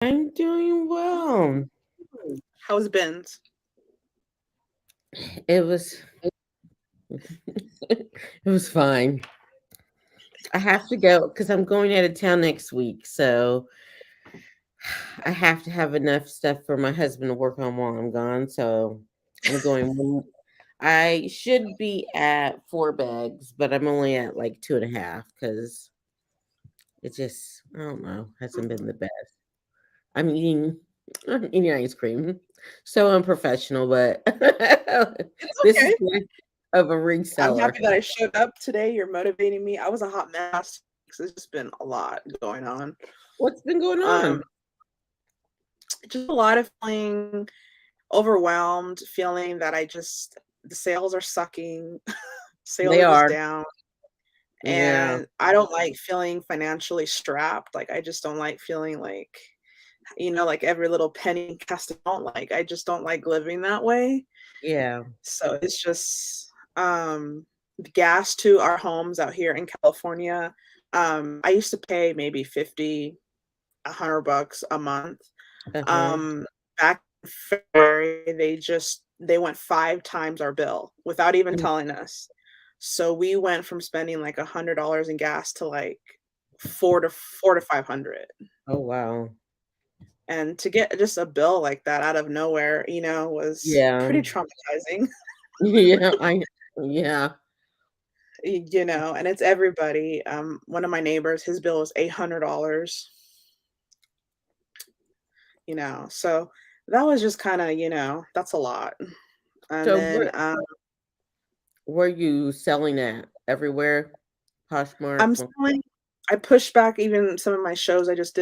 I'm doing well. How's Ben's? It was it was fine. I have to go because I'm going out of town next week, so I have to have enough stuff for my husband to work on while I'm gone. So I'm going. I should be at 4 bags, but I'm only at like 2.5 because it just I don't know hasn't been the best. I'm eating I'm eating ice cream. So unprofessional, but It's this is okay. life of a I'm reseller. happy that I showed up today. You're motivating me. I was a hot mess last week, so it's just been a lot going on. What's been going Um, on? just a lot of feeling overwhelmed, feeling that the sales are sucking, sales They are just are. down, Yeah. and I don't like feeling financially strapped. Like I just don't like feeling like like every little penny has to count. Like I just don't like living that way. Yeah. So it's just gas to our homes out here in California. I used to pay maybe 50, $100 a month. Uh-huh. Um, Back in February, they went 5 times our bill without even Mm. telling us. So we went from spending like $100 in gas to like four to 500. Oh wow. And to get just a bill like that out of nowhere, was Yeah. pretty traumatizing. Yeah. Yeah. And it's everybody. One of my neighbors, his bill was $800, so that was just kind of, that's a lot. And So then where you selling at? Everywhere? Poshmark? I'm selling, I pushed back even some of my shows. I just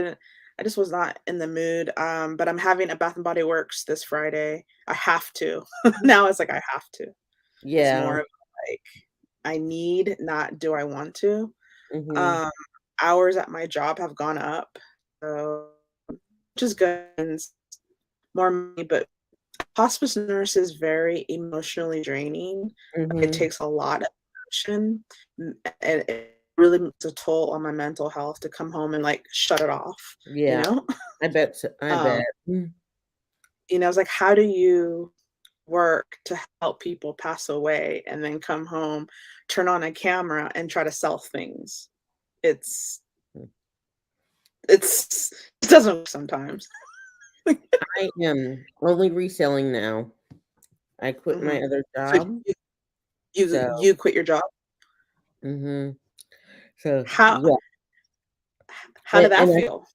was not in the mood. But I'm having a Bath and Body Works this Friday. I have to. Now it's like I have to. It's Yeah. more of like I need, not do I want to. Mm-hmm. Um, Hours at my job have gone up, so which is good. And more money, but hospice nurse is very emotionally draining. Like it Mm-hmm. takes a lot of emotion, and it really makes a toll on my mental health to come home and like shut it off, you Yeah. know? I bet I Um, bet. Mm. it's like how do you work to help people pass away and then come home, turn on a camera and try to sell things? It's it's it doesn't work sometimes. I am only reselling now. I quit my Mhm. other So job. you So you quit your job. mm-hmm. So How yeah. how did that And feel?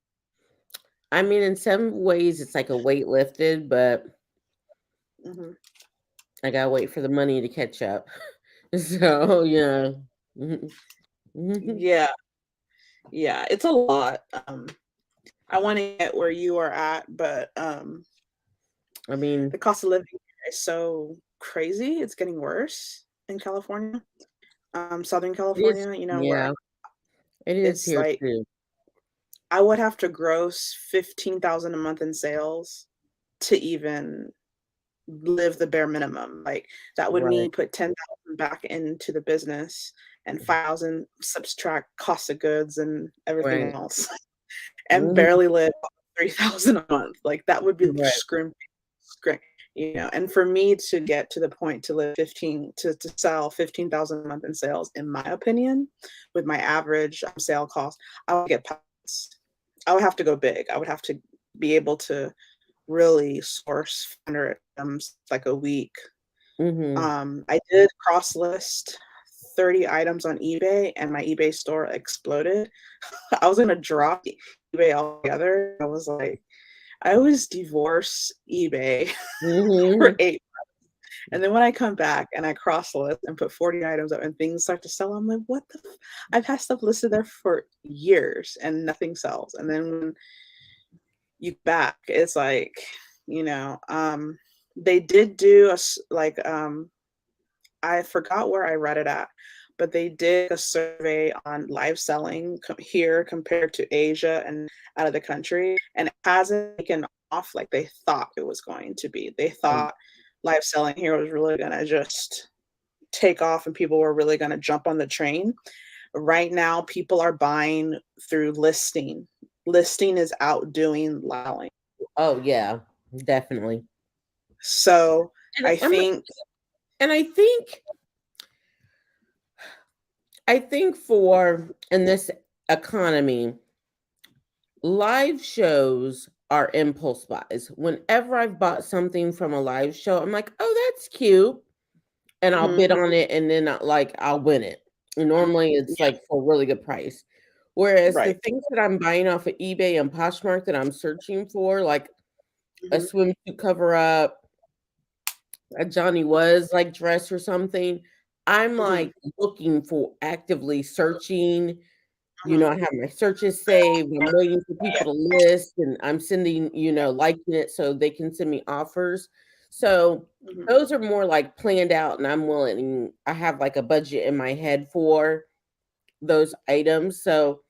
I mean in some ways it's like a weight lifted, but Mhm. I gotta wait for the money to catch up. So, yeah. Mhm. Mhm. Yeah, yeah, it's a lot. I want to get where you are at, but I mean, the cost of living here is so crazy. It's getting worse in California, Southern it is, California. Where yeah, it is it's here like too. I would have to gross 15,000 a month in sales to even live the bare minimum. Like that would Right, mean put 10,000 back into the business and 5,000 subtract cost of goods and everything right. else and Mhm. barely live on 3,000 a month. Like that would be like Right. scrim, and for me to get to the point to live 15 to sell 15,000 a month in sales, in my opinion, with my average sale cost, I would get past. I would have to go big. I would have to be able to really source 100 items like a week. Mhm. I did cross list 30 items on eBay and my eBay store exploded. I was gonna drop eBay altogether. I was like, I always divorce eBay for Mhm. 8 months. And then when I come back and I cross list and put 40 items up and things start to sell, I'm like, what the I've had stuff listed there for years and nothing sells. And then when you back, it's like, you know, um, they did do I forgot where I read it at, but they did a survey on live selling here compared to Asia and out of the country, and it hasn't taken off like they thought it was going to be. They thought live selling here was really going to just take off and people were really going to jump on the train. Right now, people are buying through listing. listing is outdoing selling. Oh yeah, definitely. So And I I'm think and I think for in this economy, live shows are impulse buys. Whenever I've bought something from a live show, I'm like, "Oh, that's cute." And I'll mhm, bid on it and then I'll win it. And mhm. normally it's Yeah, like for a really good price. Whereas the right. things that I'm buying off of eBay and Poshmark that I'm searching for, like a Mhm, swimsuit cover up, a Johnny Was like dress or something, I'm mhm, like looking for actively searching. mhm. I have my searches saved. I'm waiting for people to list and I'm sending, liking it so they can send me offers. So Mhm, those are more like planned out and I have like a budget in my head for those items. So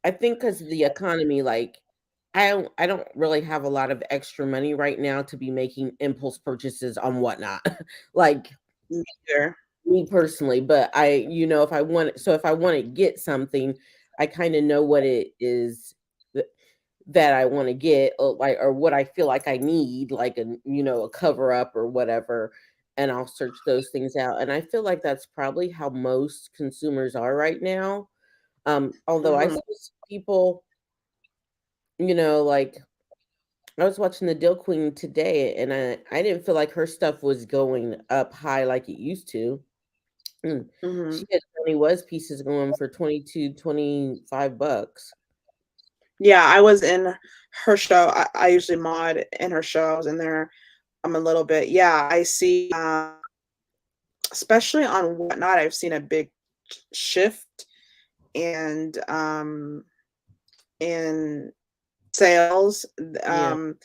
I think because of the economy, like I don't really have a lot of extra money right now to be making impulse purchases on whatnot. Like me either. me personally, but if I want to get something, I kind of know what it is th- that I want to get, or what I feel like I need, like a cover up or whatever, and I'll search those things out. And I feel like that's probably how most consumers are right now. Although I Mhm, see people, like I was watching the Dill Queen today, and I didn't feel like her stuff was going up high like it used to. Mm. She mhm. had Johnny Was pieces going for 22-25 bucks. Yeah, I was in her show. I usually mod in her show. I was in there, a little bit. Yeah, I see, especially on Whatnot, I've seen a big shift and in sales. Yeah. Um,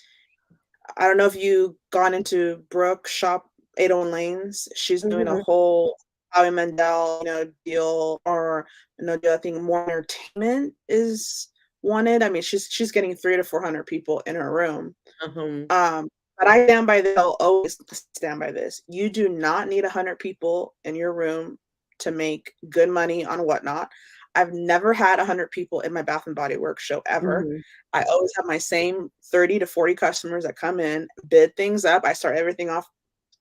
I don't know if you gone into Brooke Shop 801 Lanes. She's doing a Mhm, whole Howie Mandel, deal or no deal. I think more entertainment is wanted. I mean, she's getting 300 to 400 people in her room. uh-huh, Um, but I stand by this. I'll always stand by this. You do not need 100 people in your room to make good money on Whatnot. I've never had 100 people in my Bath and Body Works show ever. mhm, I always have my same 30 to 40 customers that come in, bid things up. I start everything off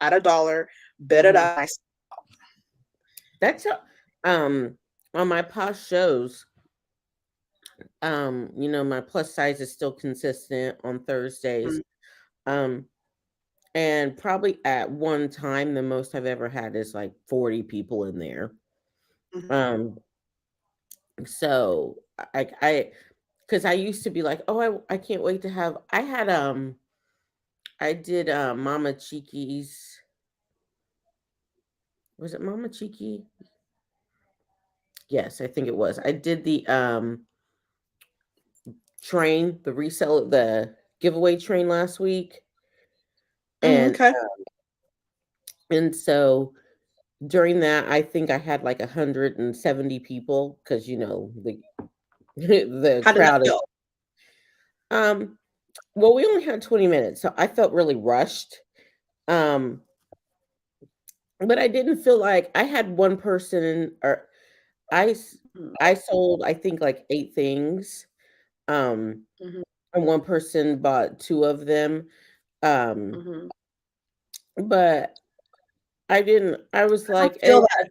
at a dollar, bid it mhm. up. That's a on my past shows, my plus size is still consistent on Thursdays. Mhm, Um, and probably at one time, the most I've ever had is like 40 people in there. mhm, Um, so I because I used to be like, oh, I can't wait to have. I did Mama Cheeky's. Was it Mama Cheeky? Yes, I think it was. I did the the giveaway train last week, mhm, and okay. so during that, I think I had like 170 people because the the How did that crowd is feel? um well, we only had 20 minutes, so I felt really rushed. Um, but I didn't feel like I had one person or I s- Mhm, I sold I think like 8 things. Um, mhm, and one person bought two of them. Um, mhm. but I was I don't like, feel and that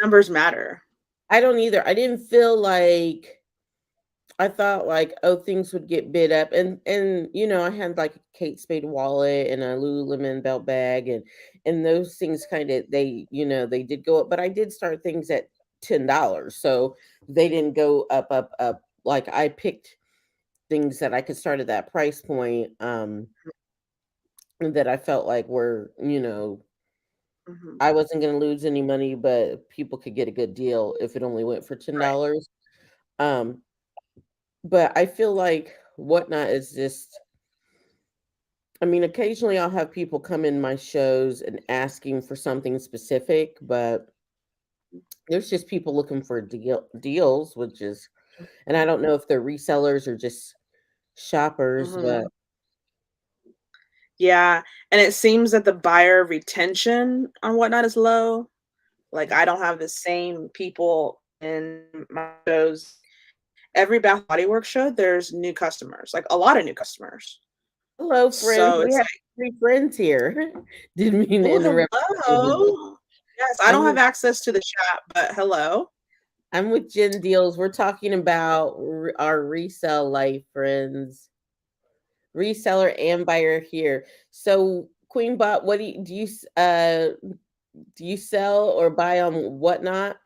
numbers matter. I don't either. I didn't feel like I thought like, oh, things would get bid up, and I had like a Kate Spade wallet and a Lululemon belt bag, and those things kind of they did go up, but I did start things at $10, so they didn't go up. Like I picked things that I could start at that price point, that I felt like were Mhm, I wasn't going to lose any money, but people could get a good deal if it only went for right. $10. Um, but I feel like Whatnot is just I mean, occasionally I'll have people come in my shows and asking for something specific, but there's just people looking for deals, which is, and I don't know if they're resellers or just shoppers, but Mhm. Yeah, and it seems that the buyer retention on Whatnot is low. Like, I don't have the same people in my shows every Bath Body Works show, there's new customers, like a lot of new customers. Hello, friends. So We it's have three friends here. Didn't mean to like, oh, interrupt you. hello. Yes, I I'm don't have with access to the chat, but hello. I'm with Jen Deals. We're talking about our resell life, friends. Reseller and buyer here. So, Queen Bot, what do you sell or buy on Whatnot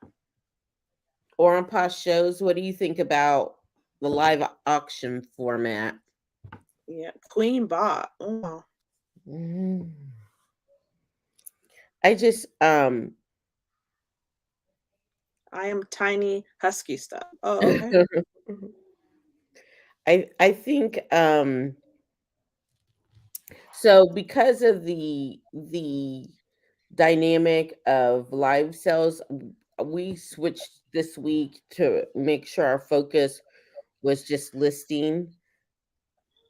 or on past shows? What do you think about the live auction format? Yeah, Queen Bot. Oh, wow. Mm. I just I am tiny husky stuff. Oh, okay. I think so because of the dynamic of live sales, we switched this week to make sure our focus was just listing,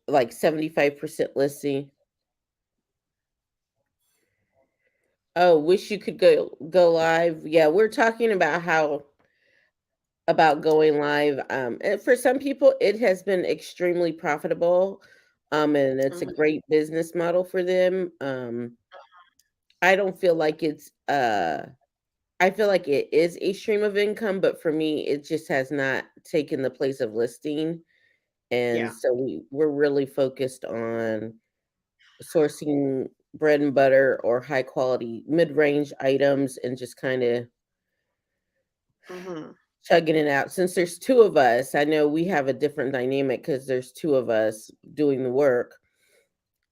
like 75% listing. Oh, wish you could go live. Yeah, we're talking about how about going live. And for some people, it has been extremely profitable, and it's a Mhm. great business model for them. I don't feel like it's I feel like it is a stream of income, but for me, it just has not taken the place of listing. And Yeah. so we're really focused on sourcing bread and butter or high quality mid-range items and just kind of Hmm. chugging it out. Since there's two of us, I know we have a different dynamic because there's two of us doing the work,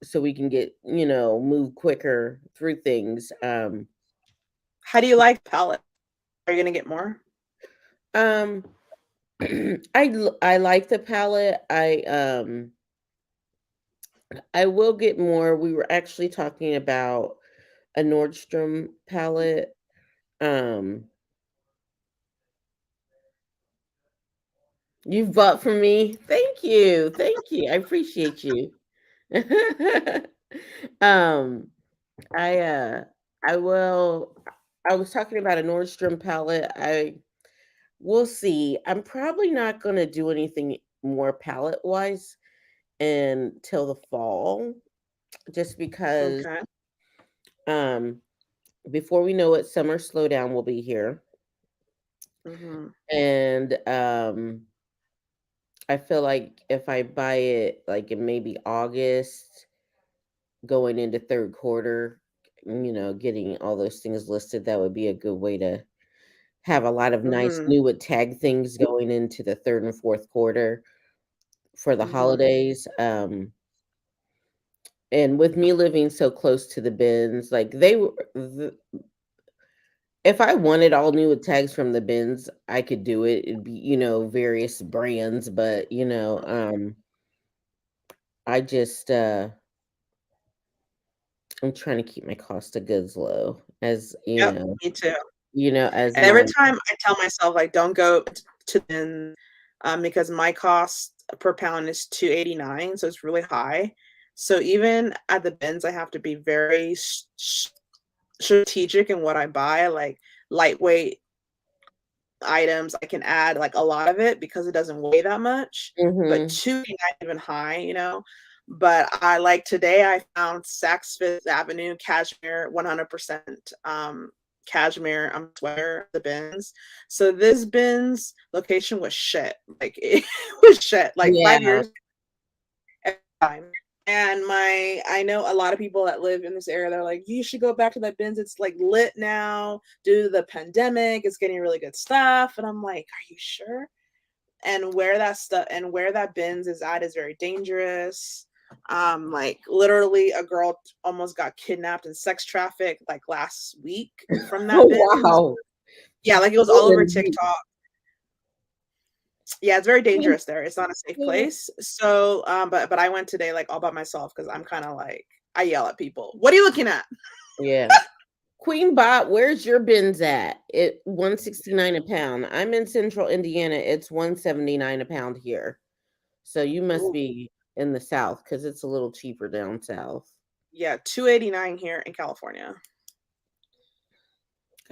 so we can get, move quicker through things. How do you like palette? Are you gonna get more? Um, I like the palette. I will get more. We were actually talking about a Nordstrom palette. Um, you've bought from me. Thank you. Thank you. I appreciate you. um, I uh I will I was talking about a Nordstrom palette. I We'll see. I'm probably not gonna do anything more palette wise until the fall, just because Okay. um before we know it, summer slowdown will be here. Hmm. And I feel like if I buy it like in maybe August, going into third quarter, getting all those things listed, that would be a good way to have a lot of nice Hmm. new with tag things going into the third and fourth quarter for the Hmm. holidays. And with me living so close to the bins, like they were, if I wanted all new with tags from the bins, I could do it. It'd be, various brands, but I just I'm trying to keep my cost of goods low as Yep. Me too. as And every my time I tell myself like, don't go to then, because my cost per pound is 289, so it's really high. So even at the bins, I have to be very strategic in what I buy. Like lightweight items, I can add like a lot of it because it doesn't weigh that much. But mhm. 289 even high. But I like today I found Saks Fifth Avenue cashmere 100% cashmere sweater the bins. So this bins location was shit. Like it was shit. Like Yeah. 5 years time. And I know a lot of people that live in this area, they're like, you should go back to that bins. It's like lit now due to the pandemic. It's getting really good stuff. And I'm like, are you sure? And where that bins is at is very dangerous. Like literally a girl almost got kidnapped and sex trafficked like last week from that Oh, bins. wow. Yeah, like it was all over OMG. TikTok. Yeah, it's very Queen dangerous there. It's not a safe place. So, but I went today like all by myself because I'm kind of like I yell at people. What are you looking at? Yeah. Queen Bot, where's your bins at? It 169 a pound. I'm in central Indiana. It's 179 a pound here. So you must Ooh, be in the south because it's a little cheaper down south. yeah, 289 here in California.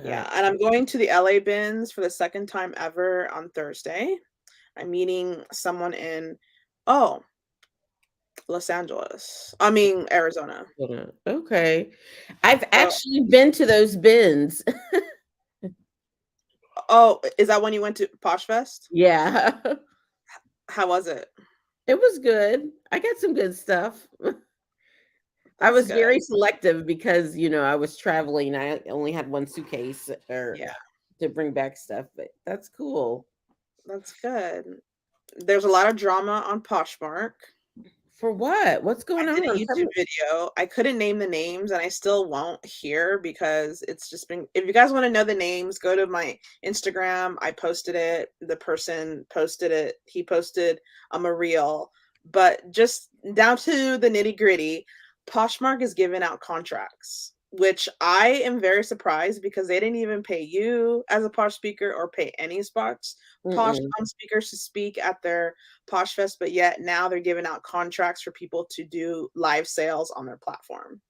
Yeah, Gotcha. and I'm going to the LA bins for the second time ever on Thursday. I'm meeting someone in, oh, Arizona. Okay. I've So, actually been to those bins. oh, is that when you went to Posh Fest? Yeah. How was it? It was good. I got some good stuff. I That's was good. very selective because, I was traveling. I only had one suitcase or Yeah, to bring back stuff, but that's cool. that's good. There's a lot of drama on Poshmark. For what? What's I going did a on? YouTube video. I couldn't name the names and I still won't here because it's just been, if you guys want to know the names, go to my Instagram. I posted it. The person posted it. He posted a reel. But just down to the nitty-gritty, Poshmark is giving out contracts, which I am very surprised because they didn't even pay you as a Posh speaker or pay any Posh Mm-mm. speakers to speak at their Posh Fest, but yet now they're giving out contracts for people to do live sales on their platform.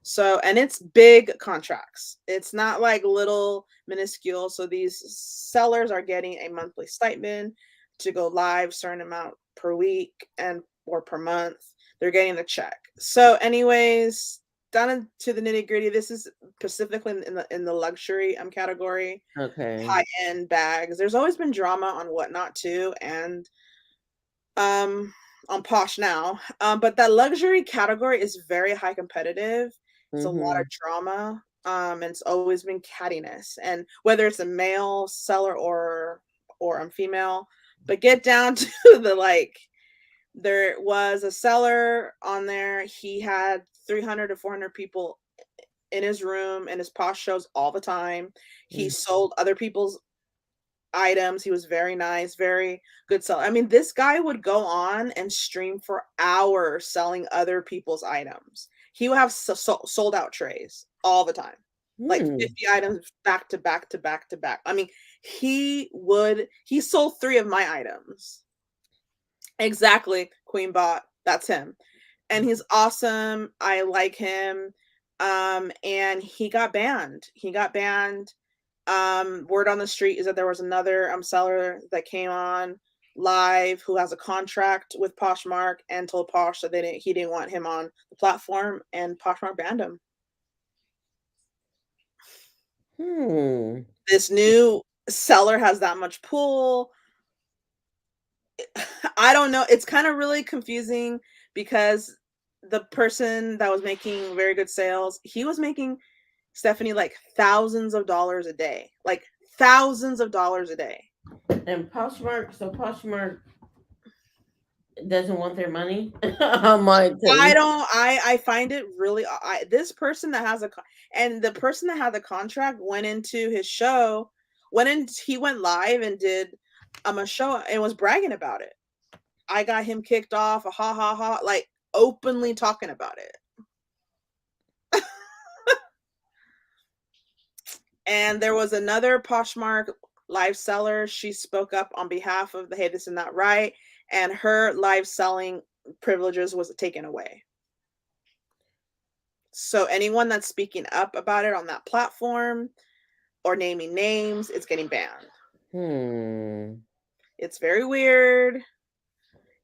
So, and it's big contracts. It's not like little minuscule. So these sellers are getting a monthly stipend to go live certain amount per week and or per month. They're getting the check. So, anyways, down to the nitty gritty. This is specifically in the luxury category, Okay. high end bags. There's always been drama on whatnot too, and on Posh now. But that luxury category is very high competitive. It's a lot of Mm-hmm. drama. And it's always been cattiness. And whether it's a male seller or I'm female, but get down to the like there was a seller on there. He had 300 to 400 people in his room and his Posh shows all the time. He sold other people's items. He was very nice, very good seller. I mean, this guy would go on and stream for hours selling other people's items. He would have sold out trays all the time, like Mm-hmm. 50 items back to back to back to back. I mean, he sold 3 of my items. Exactly, Queen Bot. That's him. And he's awesome. I like him. And he got banned. He got banned. Word on the street is that there was another seller that came on live who has a contract with Poshmark and told Posh that he didn't want him on the platform, and Poshmark banned him. Hmm. This new seller has that much pull. I don't know. It's kind of really confusing because the person that was making very good sales, he was making Stephanie like thousands of dollars a day, like thousands of dollars a day. And Poshmark doesn't want their money. I'm like, I don't. I find it really. This person that has and the person that had the contract went into his show, he went live and did a show and was bragging about it. I got him kicked off, ha ha ha, like openly talking about it. And there was another Poshmark live seller. She spoke up on behalf of the hey, this is not right, and her live selling privileges was taken away. So anyone that's speaking up about it on that platform or naming names, it's getting banned. Hmm. It's very weird.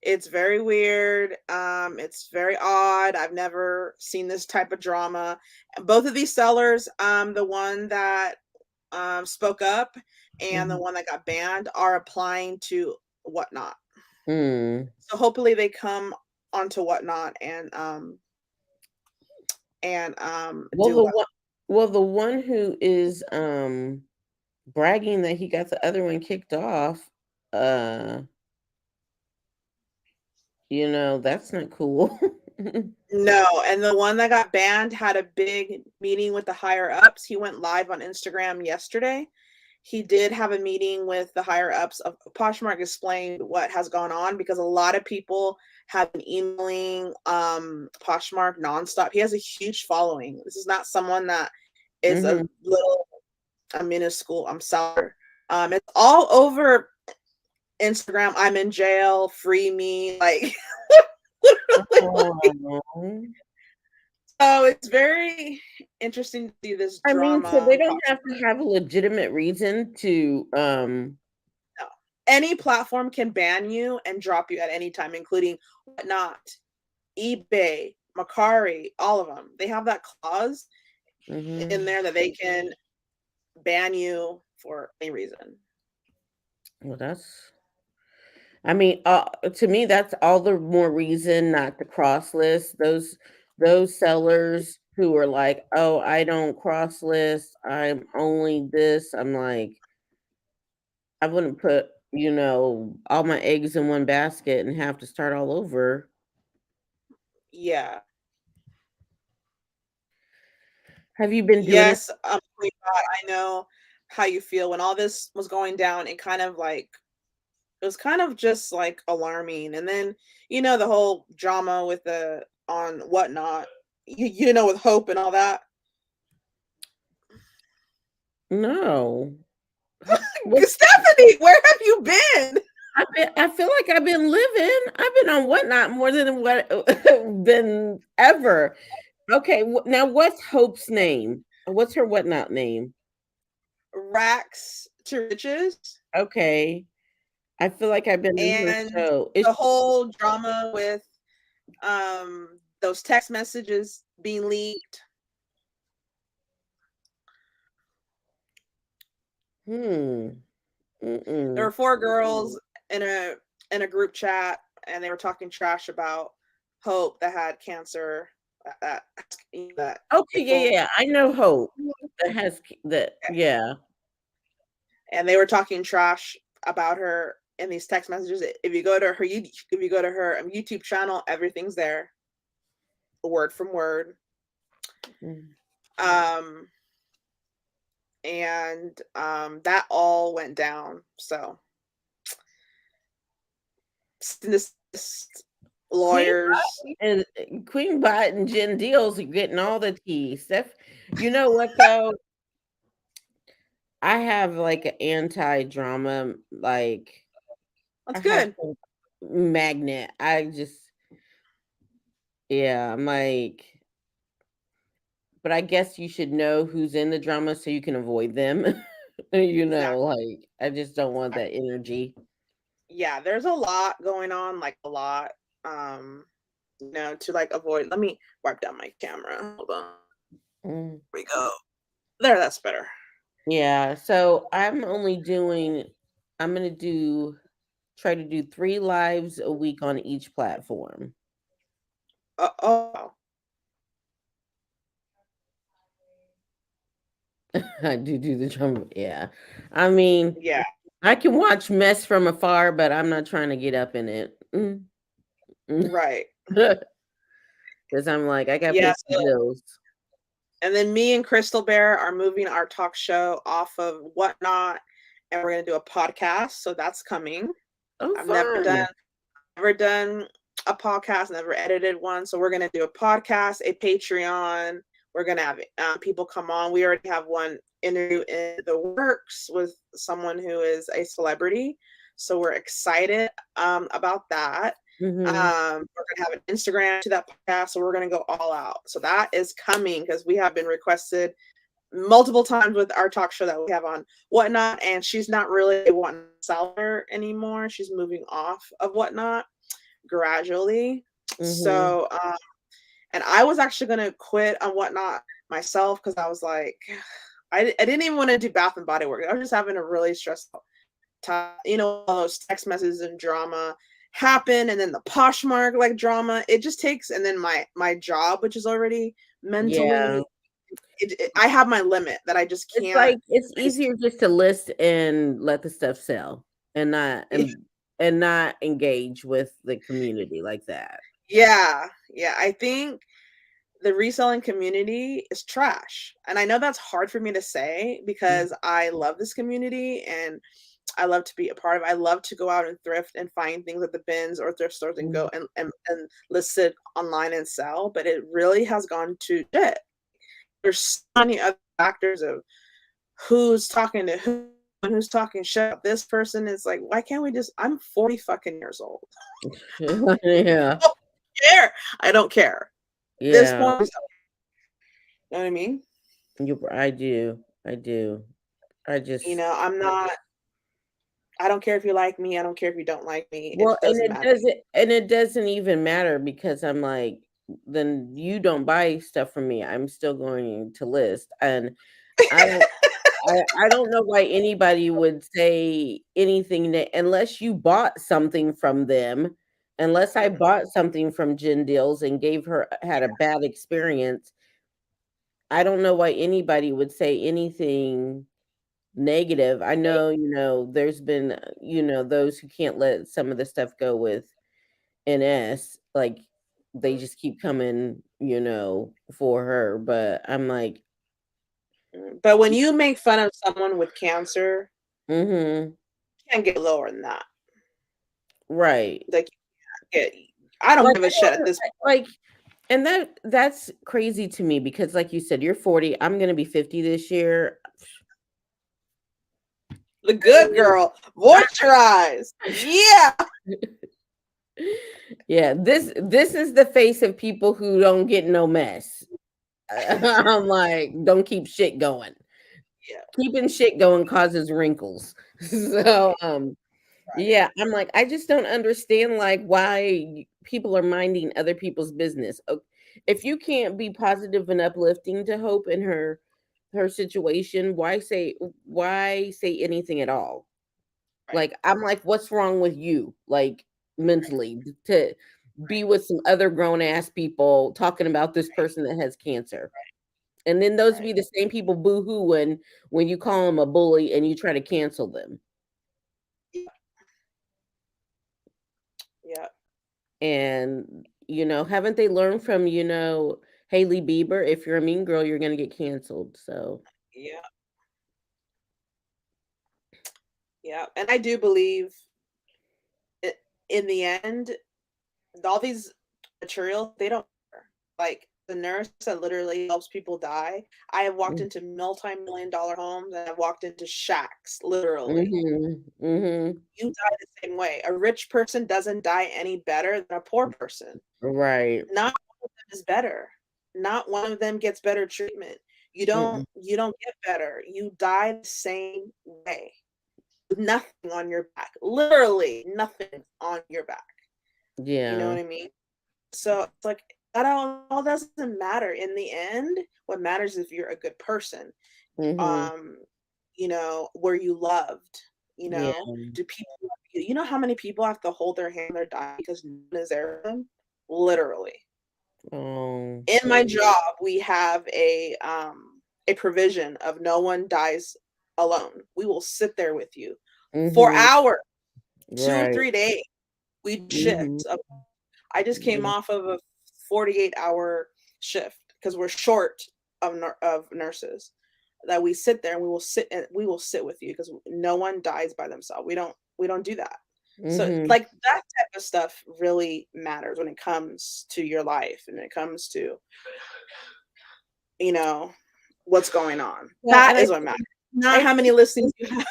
It's very weird. It's very odd. I've never seen this type of drama. Both of these sellers, the one that spoke up and the Mhm. one that got banned, are applying to Whatnot. Hmm. So hopefully they come onto Whatnot and Well, do the what. one, the one who is bragging that he got the other one kicked off, uh, that's not cool. No, and the one that got banned had a big meeting with the higher ups. He went live on Instagram yesterday. He did have a meeting with the higher ups of Poshmark, explained what has gone on because a lot of people have been emailing Poshmark nonstop. He has a huge following. This is not someone that is Hmm. a minuscule seller. It's all over Instagram. I'm in jail, free me, like literally. Oh. So it's very interesting to see this I mean, drama so they on don't have Poshmark. to have a legitimate reason to No. any platform can ban you and drop you at any time, including Whatnot, eBay, Macari, all of them. They have that clause in Mm-hmm. there that they can ban you for any reason. Well, I mean, to me, that's all the more reason not to cross list those sellers who are like, "Oh, I don't cross list. I'm only this." I'm like, I wouldn't put, all my eggs in one basket and have to start all over. Yeah. Have you been doing it? Yes, Queen Bot, I know how you feel when all this was going down. It was kind of just like alarming, and then the whole drama with the on Whatnot, with Hope and all that. No. What? Stephanie, where have you been? I feel like I've been living. I've been on Whatnot more than ever. Okay, now what's Hope's name? What's her Whatnot name? Racks to riches, Okay, I feel like I've been in her and show. the whole drama with those text messages being leaked. Hmm. There Mm-mm. were four girls in a group chat, and they were talking trash about Hope that had cancer. That that Okay, yeah, grateful, yeah. I know Hope that has that. Yeah. and they were talking trash about her in these text messages. If you go to her YouTube channel, everything's there, word from word. Mm. Um, and that all went down. So this Queen lawyers. and Queen Bot and Jen Deals are getting all the tea. Steph, you know what though? I have like an anti-drama, like I That's have good. a magnet. Yeah, I'm like, but I guess you should know who's in the drama so you can avoid them. Exactly. Like I just don't want that energy. Yeah, there's a lot going on, like a lot. To like avoid. Let me wipe down my camera. Hold on. Mm. There we go. There, that's better. Yeah, so I'm gonna try to do 3 lives a week on each platform. Oh, I do the drama. Yeah. I mean, yeah, I can watch mess from afar, but I'm not trying to get up in it. right. Because I'm like, I gotta Yeah. pay some bills. And then me and Crystal Bear are moving our talk show off of Whatnot, and we're gonna do a podcast. So that's coming. Oh, I've fun. never done a podcast, never edited one. So we're gonna do a podcast, a Patreon. We're gonna have people come on. We already have one interview in the works with someone who is a celebrity. So we're excited about that. Hmm. We're gonna have an Instagram to that podcast, so we're gonna go all out. So that is coming because we have been requested multiple times with our talk show that we have on Whatnot, and she's not really a Whatnot seller anymore. She's moving off of Whatnot gradually. Hmm. So, and I was actually gonna quit on Whatnot myself because I was like, I didn't even want to do Bath and Body Works. I was just having a really stressful time. All those text messages and drama happen, and then the Poshmark like drama. It just takes, and then my job, which is already Yeah. mentally, I have my limit that I just It's can't. like it's easier just to list and let the stuff sell and not and not engage with the community like that. Yeah, yeah. I think the reselling community is trash. And I know that's hard for me to say Mm. because I love this community and I love to be a part of it. I love to go out and thrift and find things at the bins or thrift stores and go Mm. and list it online and sell. But it really has gone to shit. There's so many other factors of who's talking to who and who's talking shit. This person is like, why can't we just? I'm 40 fucking years old. Yeah. I don't care. I don't care. At this Yeah. point, you know what I mean? I do. I do. I just I'm not. I don't care if you like me. I don't care if you don't like me. It Well, doesn't matter. and it doesn't even matter because I'm like, then you don't buy stuff from me. I'm still going to list, and I don't. I don't know why anybody would say anything that unless you bought something from them, unless I Mhm. bought something from Jen Deals and gave her had a bad experience. I don't know why anybody would say anything negative. I know, there's been, those who can't let some of the stuff go with NS, like they just keep coming, for her. But I'm like, But when you make fun of someone with cancer, mm-hmm, you can't get lower than that. right. Like, yeah, I don't Like give I a shit at don't this like and that's crazy to me because like you said, you're 40, I'm gonna be 50 this year. The I good mean, girl, moisturize. Yeah. yeah, this is the face of people who don't get no mess. I'm like, don't keep shit going. Yeah. Keeping shit going causes wrinkles. So, Right. Right. yeah, I'm like, I just don't understand like why people are minding other people's business. If you can't be positive and uplifting to Hope in her situation, why say anything at all? Right. Like I'm like, what's wrong with you? Like mentally to be with some other grown ass people talking about this person that has cancer. And then those Right. be the same people boo-hooing when you call them a bully and you try to cancel them. Yeah. Yeah. And haven't they learned from, Haley Bieber? If you're a mean girl, you're gonna get canceled. So Yeah. Yeah. And I do believe in the end, all these materials, they don't matter. Like the nurse that literally helps people die. I have walked mm, into multi-million-dollar homes and I've walked into shacks, literally. mhm, mhm, You die the same way. A rich person doesn't die any better than a poor person. right. Not one of them is better. Not one of them gets better treatment. Mm, You don't get better. You die the same way. With nothing on your back. Literally nothing on your back. You know yeah. what I mean? So it's like that all doesn't matter. In the end, what matters is if you're a good person. Mhm. Um, were you loved? Yeah. Do people love you? You know how many people have to hold their hand when they're dying because no one is there for them? Literally. Oh. In my job, we have a provision of no one dies alone. We will sit there with you for Mhm. hours, two, Right. 3 days. We Mhm. shift. I just came Yeah. off of a 48-hour shift because we're short of nurses. That we sit there and we will sit with you because no one dies by themselves. We don't do that. So Mhm. like that type of stuff really matters when it comes to your life and it comes to you know what's going on. Well, That and is what matters. Not I how many think listings you have.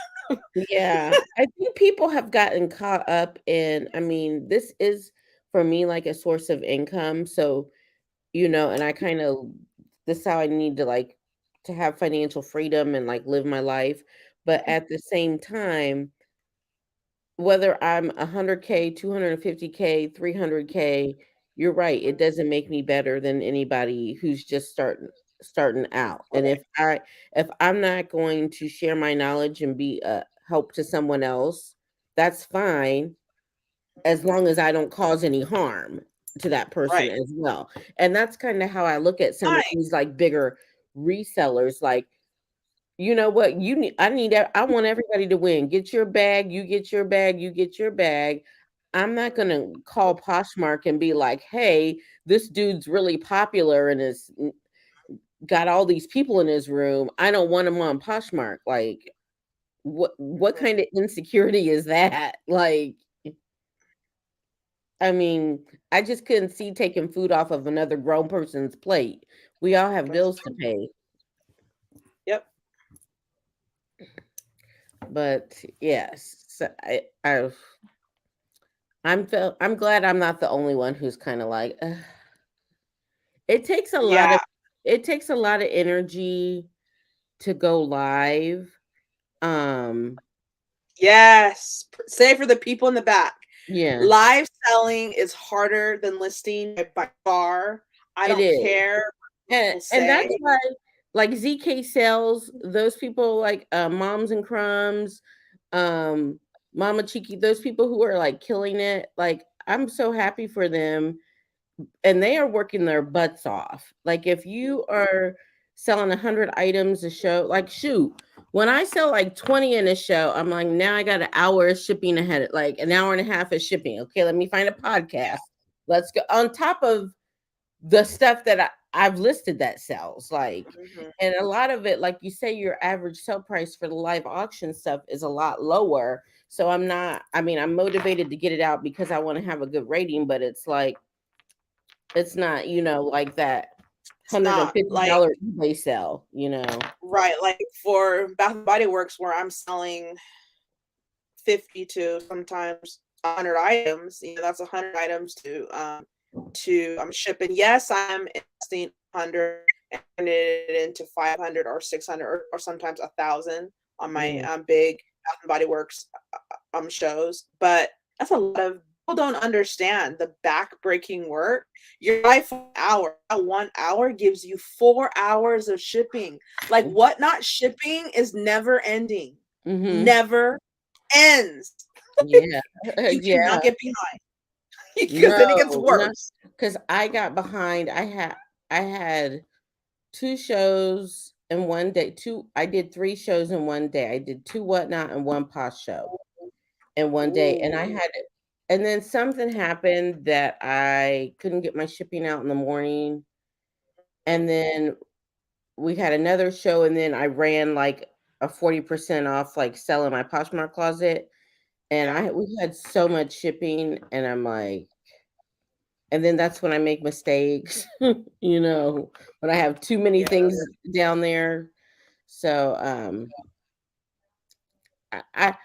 yeah, I think people have gotten caught up in, I mean, this is for me like a source of income. So, and I kind of this is how I need to like to have financial freedom and like live my life. But at the same time, whether I'm 100K, 250K, 300K, you're right. It doesn't make me better than anybody who's just starting out. And Right, if I'm not going to share my knowledge and be a help to someone else, that's fine as long as I don't cause any harm to that person right. as well. And that's kind of how I look at some of Fine. these like bigger resellers. Like, you know what? I want everybody to win. Get your bag, you get your bag, you get your bag. I'm not gonna call Poshmark and be like, hey, this dude's really popular and is got all these people in his room. I don't want him on Poshmark. Like, what Mhm. kind of insecurity is that? Like, I mean, I just couldn't see taking food off of another grown person's plate. We all have That's bills to true. pay. Yep. But yes, so I'm glad I'm not the only one who's kind of like "Ugh." It takes a lot Yeah. of it takes a lot of energy to go live. Um Yes. Say for the people in the back. Yeah, Live selling is harder than listing by far. I it don't is. care what people And say. that's why, like ZK Sales, those people like Moms and Crumbs, um, Mama Cheeky, those people who are like killing it, like I'm so happy for them, and they are working their butts off. Like if you are selling 100 items a show, like shoot, when I sell like 20 in a show, I'm like, now I got an hour of shipping ahead, like an hour and a half of shipping. Okay, let me find a podcast. Let's go on top of the stuff that I've listed that sells. Like, Mhm. and a lot of it, like you say, your average sell price for the live auction stuff is a lot lower. So I'm not, I mean, I'm motivated to get it out because I want to have a good rating, but it's like, it's not, like that It's not like $150 eBay sell, right, like for Bath and Body Works where I'm selling 50 to sometimes 100 items, that's 100 items to I'm shipping. Yes, I'm investing 100 and turning it into 500 or 600 or sometimes 1,000 on my Yeah. big Bath and Body Works shows, but that's a lot of people don't understand the back-breaking work. Your life hour, that 1 hour gives you 4 hours of shipping. Like Whatnot shipping is never ending. Mm-hmm. Never ends. Yeah. You Yeah. cannot get behind because then it gets No, not worse. because I got behind. I had two shows in one day. I did three shows in one day. I did two whatnot and one pos show in one day. And I Ooh. had and then something happened that I couldn't get my shipping out in the morning. And then we had another show, and then I ran like a 40% off, like selling my Poshmark closet. And Yeah. we had so much shipping, and I'm like, and then that's when I make mistakes, when I have too many Yeah. things down there. So I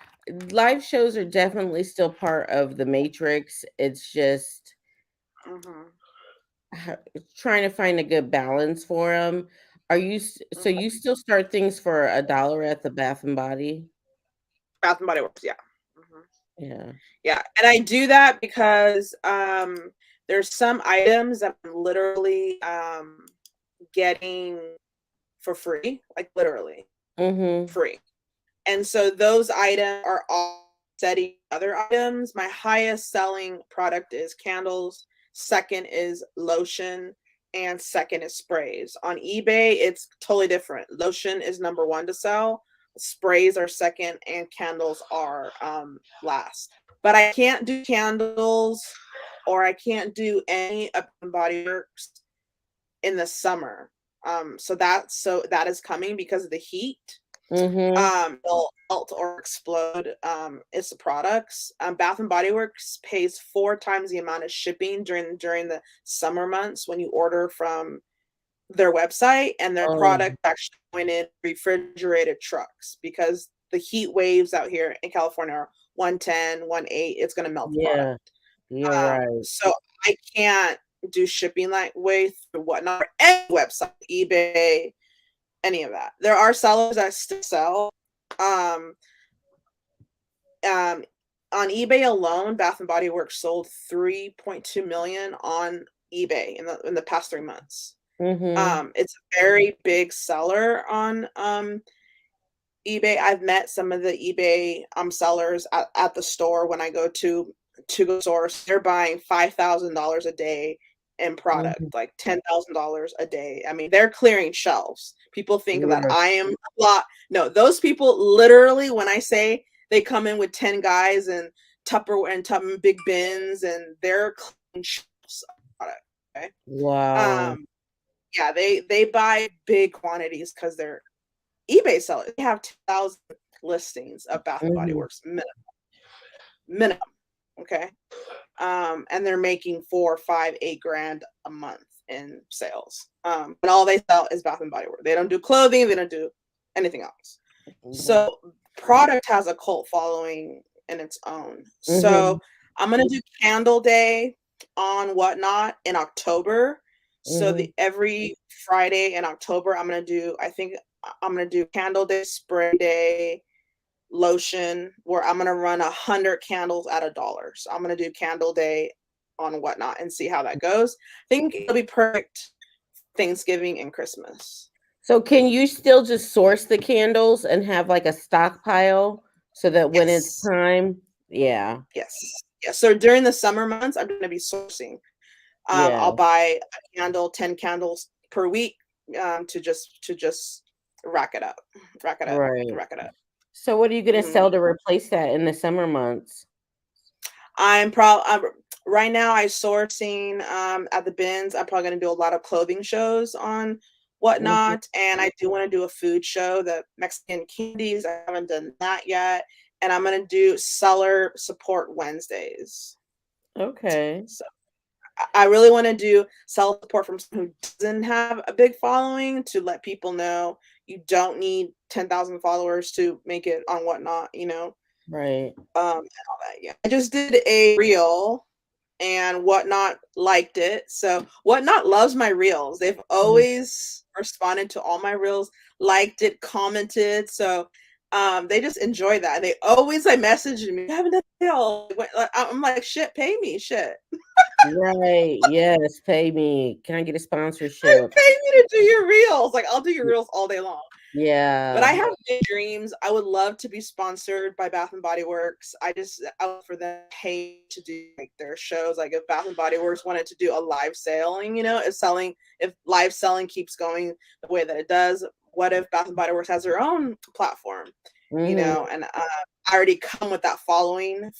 live shows are definitely still part of the matrix. It's just Mhm. trying to find a good balance for them. So Mhm. you still start things for $1 at the Bath and Body? Bath and Body Works, yeah. Mhm. Yeah. Yeah, and I do that because, there's some items that I'm literally, getting for free, like, literally Mhm. free. And so those items are offsetting other items. My highest selling product is candles, second is lotion, and second is sprays. On eBay, it's totally different. Lotion is number 1 to sell, sprays are second, and candles are last. But I can't do candles or I can't do any Bath and Body Works in the summer. So that is coming because of the heat. Mhm. They'll melt or explode its products. Bath and Body Works pays 4 times the amount of shipping during the summer months when you order from their website, and their Oh, product actually went in refrigerated trucks because the heat waves out here in California are 110, 108. It's going to melt the product. yeah. You're right. So I can't do shipping that way through Whatnot or any website, eBay, any of that. There are sellers that still sell. Um, um, on eBay alone, Bath and Body Works sold 3.2 million on eBay in the past 3 months. Mhm. It's a very big seller on eBay. I've met some of the eBay sellers at the store when I go to go source. They're buying $5,000 a day in product, Mhm. like $10,000 a day. I mean, they're clearing shelves. People think that Yeah. I am a lot. No, those people literally, when I say they come in with 10 guys and Tupperware and big bins, and they're clearing shelves of product. Okay. Wow. Um, yeah, they buy big quantities because they're eBay sellers. They have 2,000 listings of Bath and Body Mhm. Works minimum. Okay. And they're making 4, 5, 8 grand a month in sales. And all they sell is Bath and Body Works. They don't do clothing. They don't do anything else. Mhm. So product has a cult following in its own. Mhm. So I'm gonna do Candle Day on Whatnot in October. So Mhm. the every Friday in October, I think I'm gonna do Candle Day, Spray Day, lotion where I'm gonna run 100 candles at $1. So I'm gonna do candle day on Whatnot and see how that goes. I think it'll be perfect Thanksgiving and Christmas. So can you still just source the candles and have like a stockpile so that when it's Yes. time? Yeah. Yes. Yes. So during the summer months, I'm gonna be sourcing. Yeah. I'll buy a candle, 10 candles per week, to just rack it up, rack it up, Right. rack it up. So what are you gonna hmm sell to replace that in the summer months? I'm right now I sourcing at the bins. I'm probably gonna do a lot of clothing shows on Mhm. Whatnot, and I do want to do a food show, the Mexican candies. I haven't done that yet, and I'm gonna do seller support Wednesdays. Okay. So I really want to do self support from someone who doesn't have a big following to let people know you don't need 10,000 followers to make it on Whatnot, Right. and all that. Yeah, I just did a reel and Whatnot liked it. So Whatnot loves my reels. They've Mhm. always responded to all my reels, liked it, commented. So they just enjoy that. They always like message me, "You haven't done a reel." I'm like, shit, pay me, shit. Right. Yes. Pay me. Can I get a sponsorship? Pay me to do your reels. Like I'll do your Y- reels all day long. But I Yeah. have big dreams. I would love to be sponsored by Bath and Body Works. I would for them to pay to do like their shows. Like if Bath and Body Works wanted to do a live selling, if live selling keeps going the way that it does, what if Bath and Body Works has their own platform? hmm And I already come with that following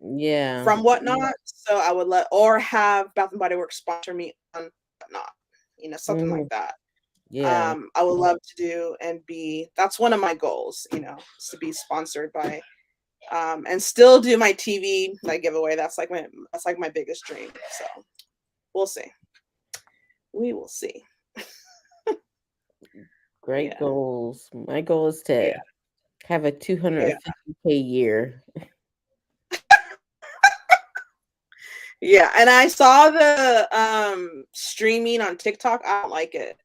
Yeah. from Whatnot. So I would let or have Bath and Body Works sponsor me on Whatnot, something hmm like that. Yeah. I would love to do and be that's one of my goals, is to be sponsored by and still do my TV like giveaway. That's like my biggest dream. So we'll see. We will see. Great Yeah. goals. My goal is Yeah. to have a Yeah. 250K year. Yeah. And I saw the streaming on TikTok. I don't like it.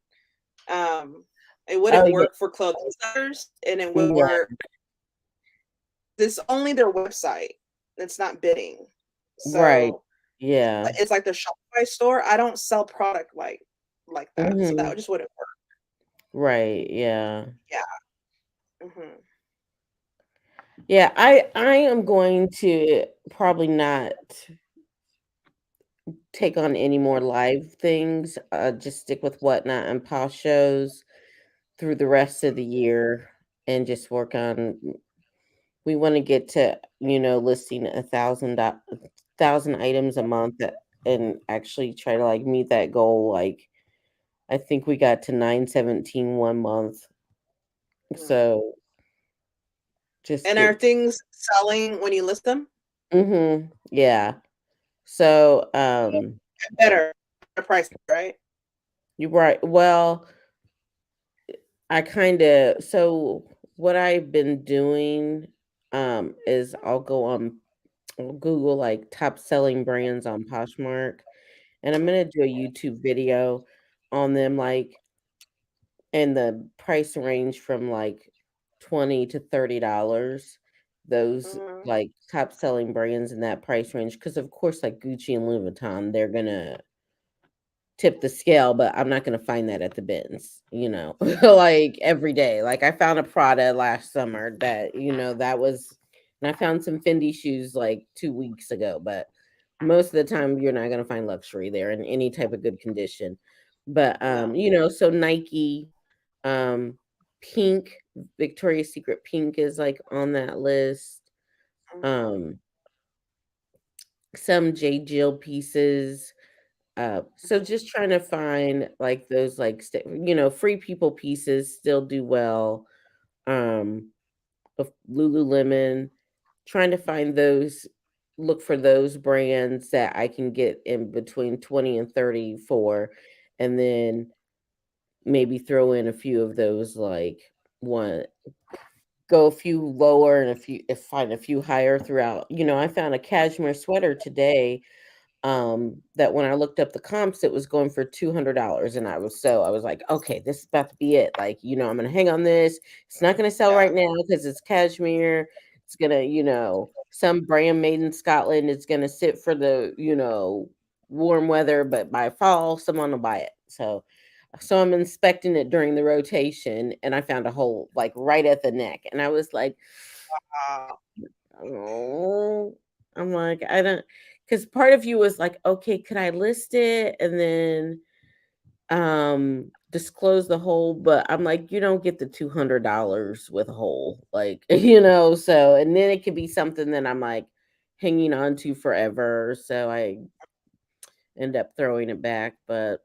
Um it Oh wouldn't yeah. work for clothing sellers and it would Yeah. work. This only their website. It's not bidding. Right. So Yeah. it's like the Shopify store. I don't sell product like that, so hmm that just wouldn't work. Right. Yeah. Yeah. Mhm. Yeah. I am going to probably not take on any more live things. Just stick with Whatnot and past shows through the rest of the year and just work on. We want to get to listing 1,000 items a month and actually try to like meet that goal. Like I think we got to 917 one month. Mm. So just And are get things selling when you list them? yeah. So Better price, right? you're right. Well, I kind of so what I've been doing is I'll Google like top selling brands on Poshmark and I'm gonna do a YouTube video on them like and the price range from like 20 to $30. Those Mhm. like top selling brands in that price range because of course like Gucci and Louis Vuitton they're gonna tip the scale, but I'm not gonna find that at the bins, like every day. Like I found a Prada last summer that, that was, and I found some Fendi shoes like 2 weeks ago, but most of the time you're not gonna find luxury there in any type of good condition. But No. so Nike, um, Pink, Victoria's Secret Pink is like on that list. Mhm. Um, some J. Jill pieces. So Mhm. just trying to find like those like free people pieces still do well. Of Lululemon, trying to find those, look for those brands that I can get in between 20 and 30 for, and then maybe throw in a few of those like one go a few lower and a few if find a few higher throughout. I found a cashmere sweater today That when I looked up the comps, it was going for $200, and I was like, okay, this is about to be it. Like, I'm gonna hang on this. It's not gonna sell Yeah. right now because it's cashmere. It's gonna, some brand made in Scotland. It's gonna sit for the, warm weather, but by fall, someone will buy it. So I'm inspecting it during the rotation, and I found a hole like right at the neck, and I was like, Uh, oh, I'm like, I don't, because part of you was like, okay, could I list it and then disclose the whole? But I'm like, you don't get the $200 with a whole, like, so, and then it could be something that I'm like hanging on to forever. So I end up throwing it back. But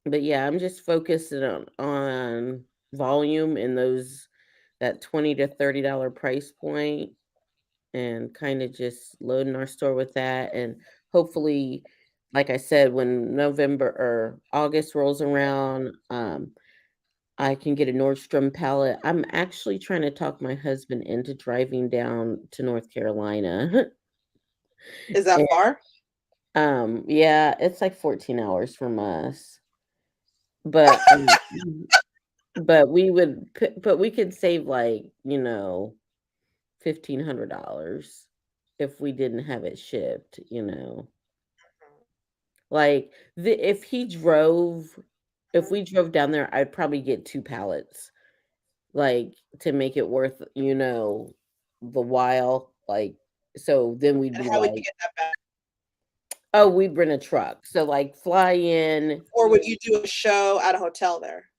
yeah, I'm just focusing on volume in those that $20 to $30 price point, and kind of just loading our store with that. And hopefully, like I said, when November or August rolls around, I can get a Nordstrom pallet. I'm actually trying to talk my husband into driving down to North Carolina. is that And, far? yeah, it's like 14 hours from us. But but we could save like, $1,500 if we didn't have it shipped. Like, if we drove down there, I'd probably get 2 pallets, like, to make it worth, the while, like, so then we'd And be how would you like, get that back? "Oh, we'd rent a truck." So, like, fly in. Or would you do a show at a hotel there?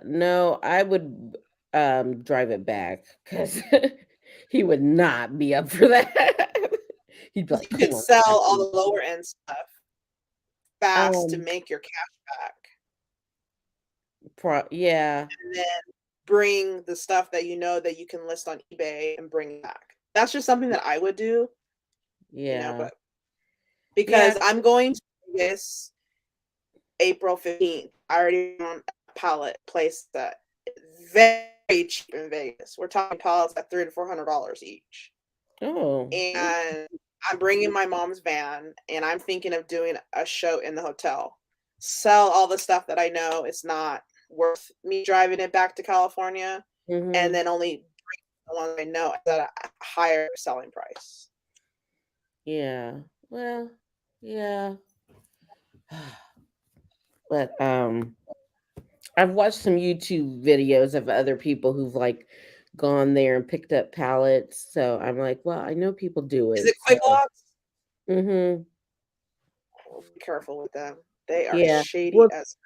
No, I would, drive it back because he would not be up for that. He'd be like, You "Come could on, sell all Kathy." the lower end stuff fast to Um, make your cash back, yeah, and then bring the stuff that you know that you can list on eBay and bring it back. That's just something that I would do, yeah, but yeah. because I'm going to Vegas April 15th. I already found a pallet place that is very cheap in Vegas. We're talking pallets at $300 to $400 each. Oh, And I'm bringing my mom's van, and I'm thinking of doing a show in the hotel. Sell all the stuff that I know it's not worth me driving it back to California, and mhm. then only bring the ones I know at a higher selling price. Yeah. Well, yeah. But I've watched some YouTube videos of other people who've like gone there and picked up pallets. So I'm like, well, I know people do Is it. it So quick locks? mhm. Be careful with them. They are Yeah. shady Well, as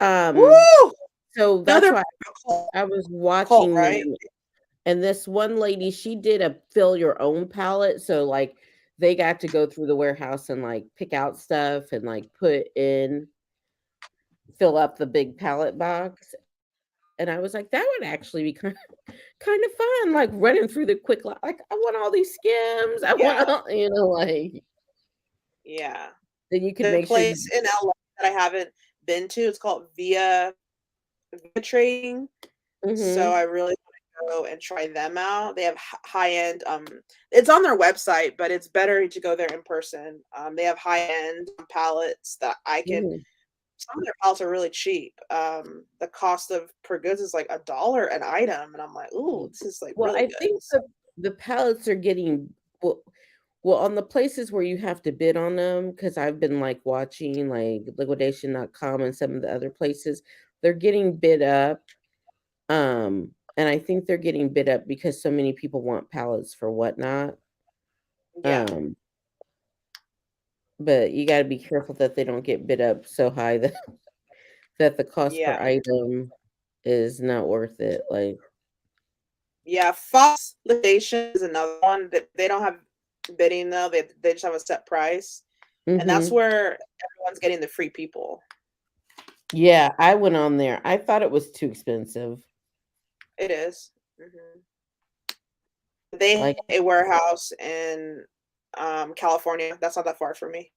um woo. so No, that's they're why a cult, I was cult, watching right? them. And this one lady, she did a fill your own pallet. So like they got to go through the warehouse and like pick out stuff and like fill up the big pallet box. And I was like, that would actually be kind of fun, like running through the quick lot. Like, I want all these skims. I want Yeah, all, like, yeah. then you could The make sure you. place in LA that I haven't been to, it's called Via Trading. So Mm-hmm. I really want to go and try them out. They have high end. It's on their website, but it's better to go there in person. They have high end pallets that I can. Hmm. Some of their pallets are really cheap. The cost of per goods is like $1 an item, and I'm like, ooh, this is like Well, really I good. think the pallets are getting well, well on the places where you have to bid on them, because I've been like watching like liquidation.com and some of the other places, they're getting bid up. And I think they're getting bid up because so many people want pallets for whatnot. Yeah, Um, but you got to be careful that they don't get bid up so high that the cost per yeah, item is not worth it. Like, yeah. Fox Liquidation is another one that they don't have bidding though. They just have a set price, and that's hmm, where everyone's getting the free people. yeah, I went on there. I thought it was too expensive. It is. Mm-hmm. They Like, have a warehouse in California. That's not that far from me.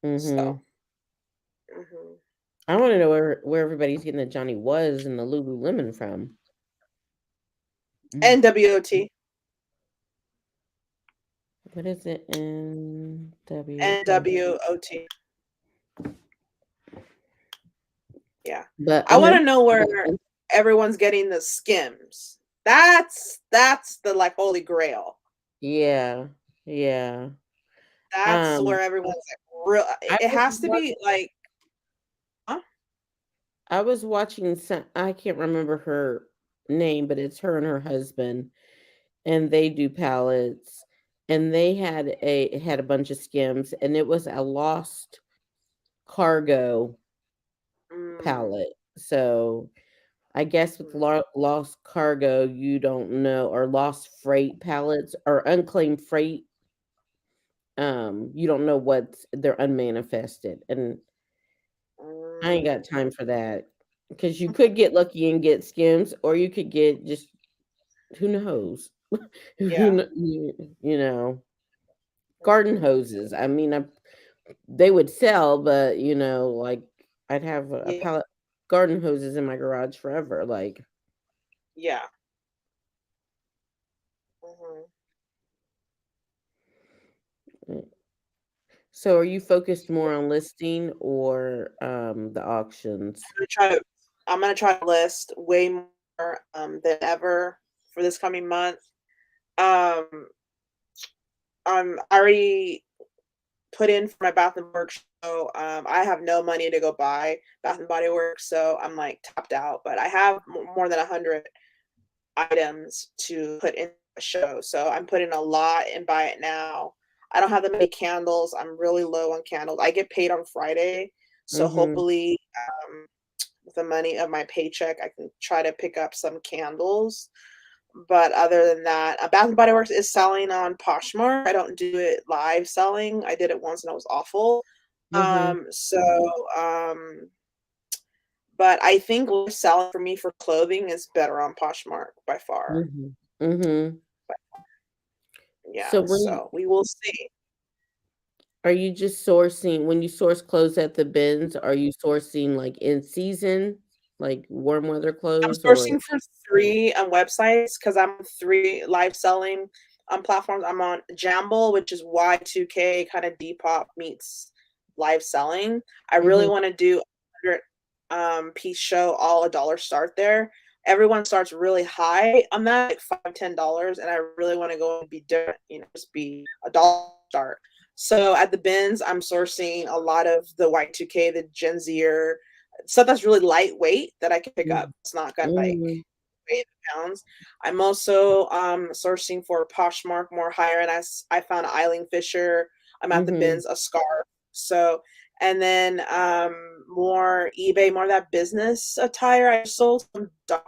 So, hmm, mhm. I want to know where everybody's getting the Johnny Was and the Lululemon from. Mm. And WOT. What is it? NWO. NWOT. Yeah. But I want to know where everyone's getting the skims. That's the like holy grail. yeah, yeah. That's Um, where everyone's like real. I It was has to wa- be like, huh? I was watching some. I can't remember her name, but it's her and her husband, and they do pallets, and they had a bunch of skims, and it was a lost cargo Mm, pallet. So I guess with mm, lost cargo, you don't know, or lost freight pallets or unclaimed freight. You don't know what they're unmanifested, and I ain't got mm. time for that because you could get lucky and get skims, or you could get just who knows, who Yeah. you know, garden Mhm. hoses. I mean, they would sell, but like I'd have a Yeah. pallet garden hoses in my garage forever. Like, Yeah. Mhm. mm. So, are you focused more on listing or the auctions? gonna try to I'm gonna try to list way more than ever for this coming month. Um I'm already put in for my Bath and Works show. I have no money to go buy Bath and Body Works, so I'm like tapped out. But I have more than 100 items to put in a show, so I'm putting a lot and buy it now. I don't have that many candles. I'm really low on candles. I get paid on Friday, so Mhm. hopefully, with the money of my paycheck, I can try to pick up some candles. But other than that, Bath and Body Works is selling on Poshmark. I don't do it live selling. I did it once and it was awful. Mhm. So, but I think live selling for me for clothing is better on Poshmark by far. Mhm. Mhm. So, Yeah, so we will see. are you just sourcing when you source clothes at the bins? Are you sourcing like in season, like warm weather I'm clothes, or? sourcing for 3, websites because 'cause I'm on 3 live selling, platforms. I'm on Jamble, which is Y2K, kinda Depop meets live selling. I really Mhm. wanna do 100, piece show, all a dollar start there. Everyone starts really high on that, like $5, $10, and I really wanna go and be different, just be a dollar start. So, at the bins, I'm sourcing a lot of the Y2K, the Gen Zer stuff that's really lightweight that I can pick up. Mhm. It's not gonna, like, Mhm. weigh the pounds. I'm also, sourcing for Poshmark more higher, and I found Eileen Fisher. I'm at the Mhm. bins, a scarf. So and then, more eBay, more of that business attire. I sold some Doc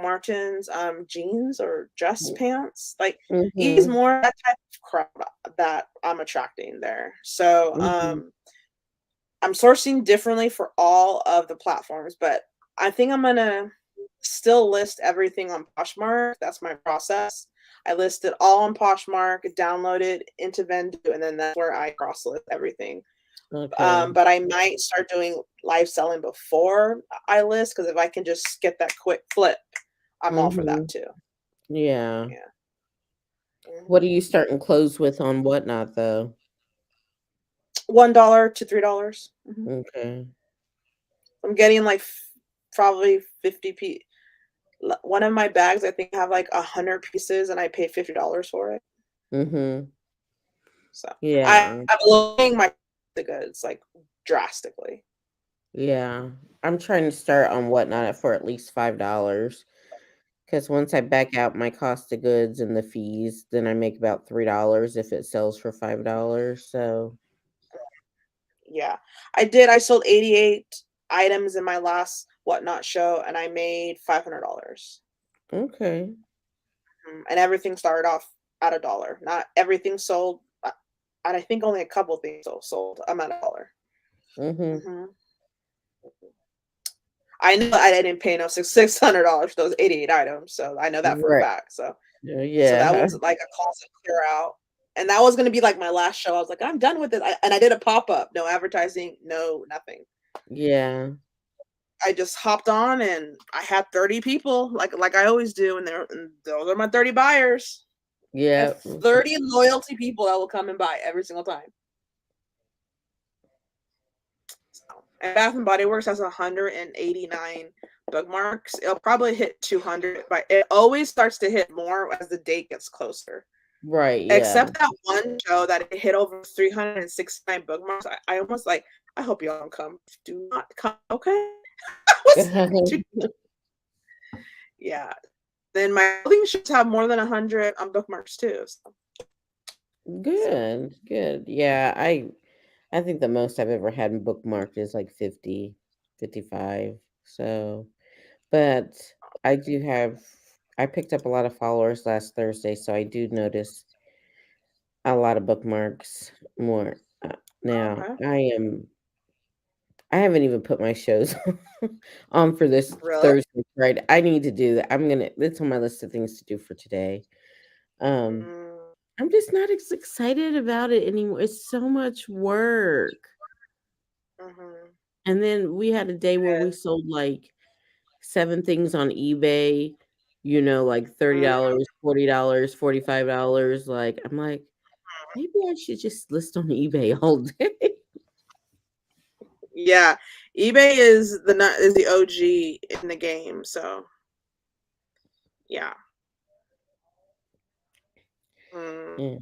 Martens, jeans or dress pants. Like, he's Mhm. more that type of crowd that I'm attracting there. So, Mhm. I'm sourcing differently for all of the platforms, but I think I'm gonna still list everything on Poshmark. That's my process. I list it all on Poshmark, download it into Vendoo, and then that's where I cross list everything. Okay. But I might start doing live selling before I list because if I can just get that quick flip, I'm all for that Mhm. too. Yeah. Yeah. What are Mhm. you starting clothes with on Whatnot though? $1 to $3. Okay. I'm getting like probably 50 one of my bags, I think, have like 100 pieces, and I paid $50 for it. Mhm. So Yeah. I'm lowering my the goods like drastically. Yeah. I'm trying to start on Whatnot for at least $5. Because once I back out my cost of goods and the fees, then I make about $3 if it sells for $5. So, Yeah, I did. I sold 88 items in my last Whatnot show, and I made $500. okay. And everything started off at a dollar. Not everything sold, and I think only a couple things sold. I'm at a dollar. Mhm. hmm I know I didn't pay no $600 for those 88 items, so I know that for a Right. fact. So that Yeah. was like a closet clear out. And that was gonna be like my last show. I was like, I'm done with it. And I did a pop-up, no advertising, no nothing. Yeah. I just hopped on and I had 30 people, like I always do, and those are my 30 buyers. I Yeah. have 30 loyalty people that will come and buy every single time. So, and Bath and Body Works has 189 bookmarks. It'll probably hit 200, but it always starts to hit more as the date gets closer. Right. Yeah. Except that one show that it hit over 369 bookmarks. I almost like, I hope y'all don't come. Do not come, okay? Yeah. Then my clothing should have more than 100 bookmarks too. So. Good. Good. Yeah. I think the most I've ever had bookmarked is like 50, 55. So, but I do have, I picked up a lot of followers last Thursday, so I do notice a lot of bookmarks more. Now, Okay. I haven't even put my shows on for this Really? Thursday, right? I need to do that. It's on my list of things to do for today. Um, Mm, I'm just not as excited about it anymore. It's so much work. mm-hmm. And then we had a day where we sold like 7 things on eBay, like Mm, $30, $40, $45. Like, I'm like, maybe I should just list on eBay all day. yeah. eBay is the OG in the game, so yeah. Mm. Yeah.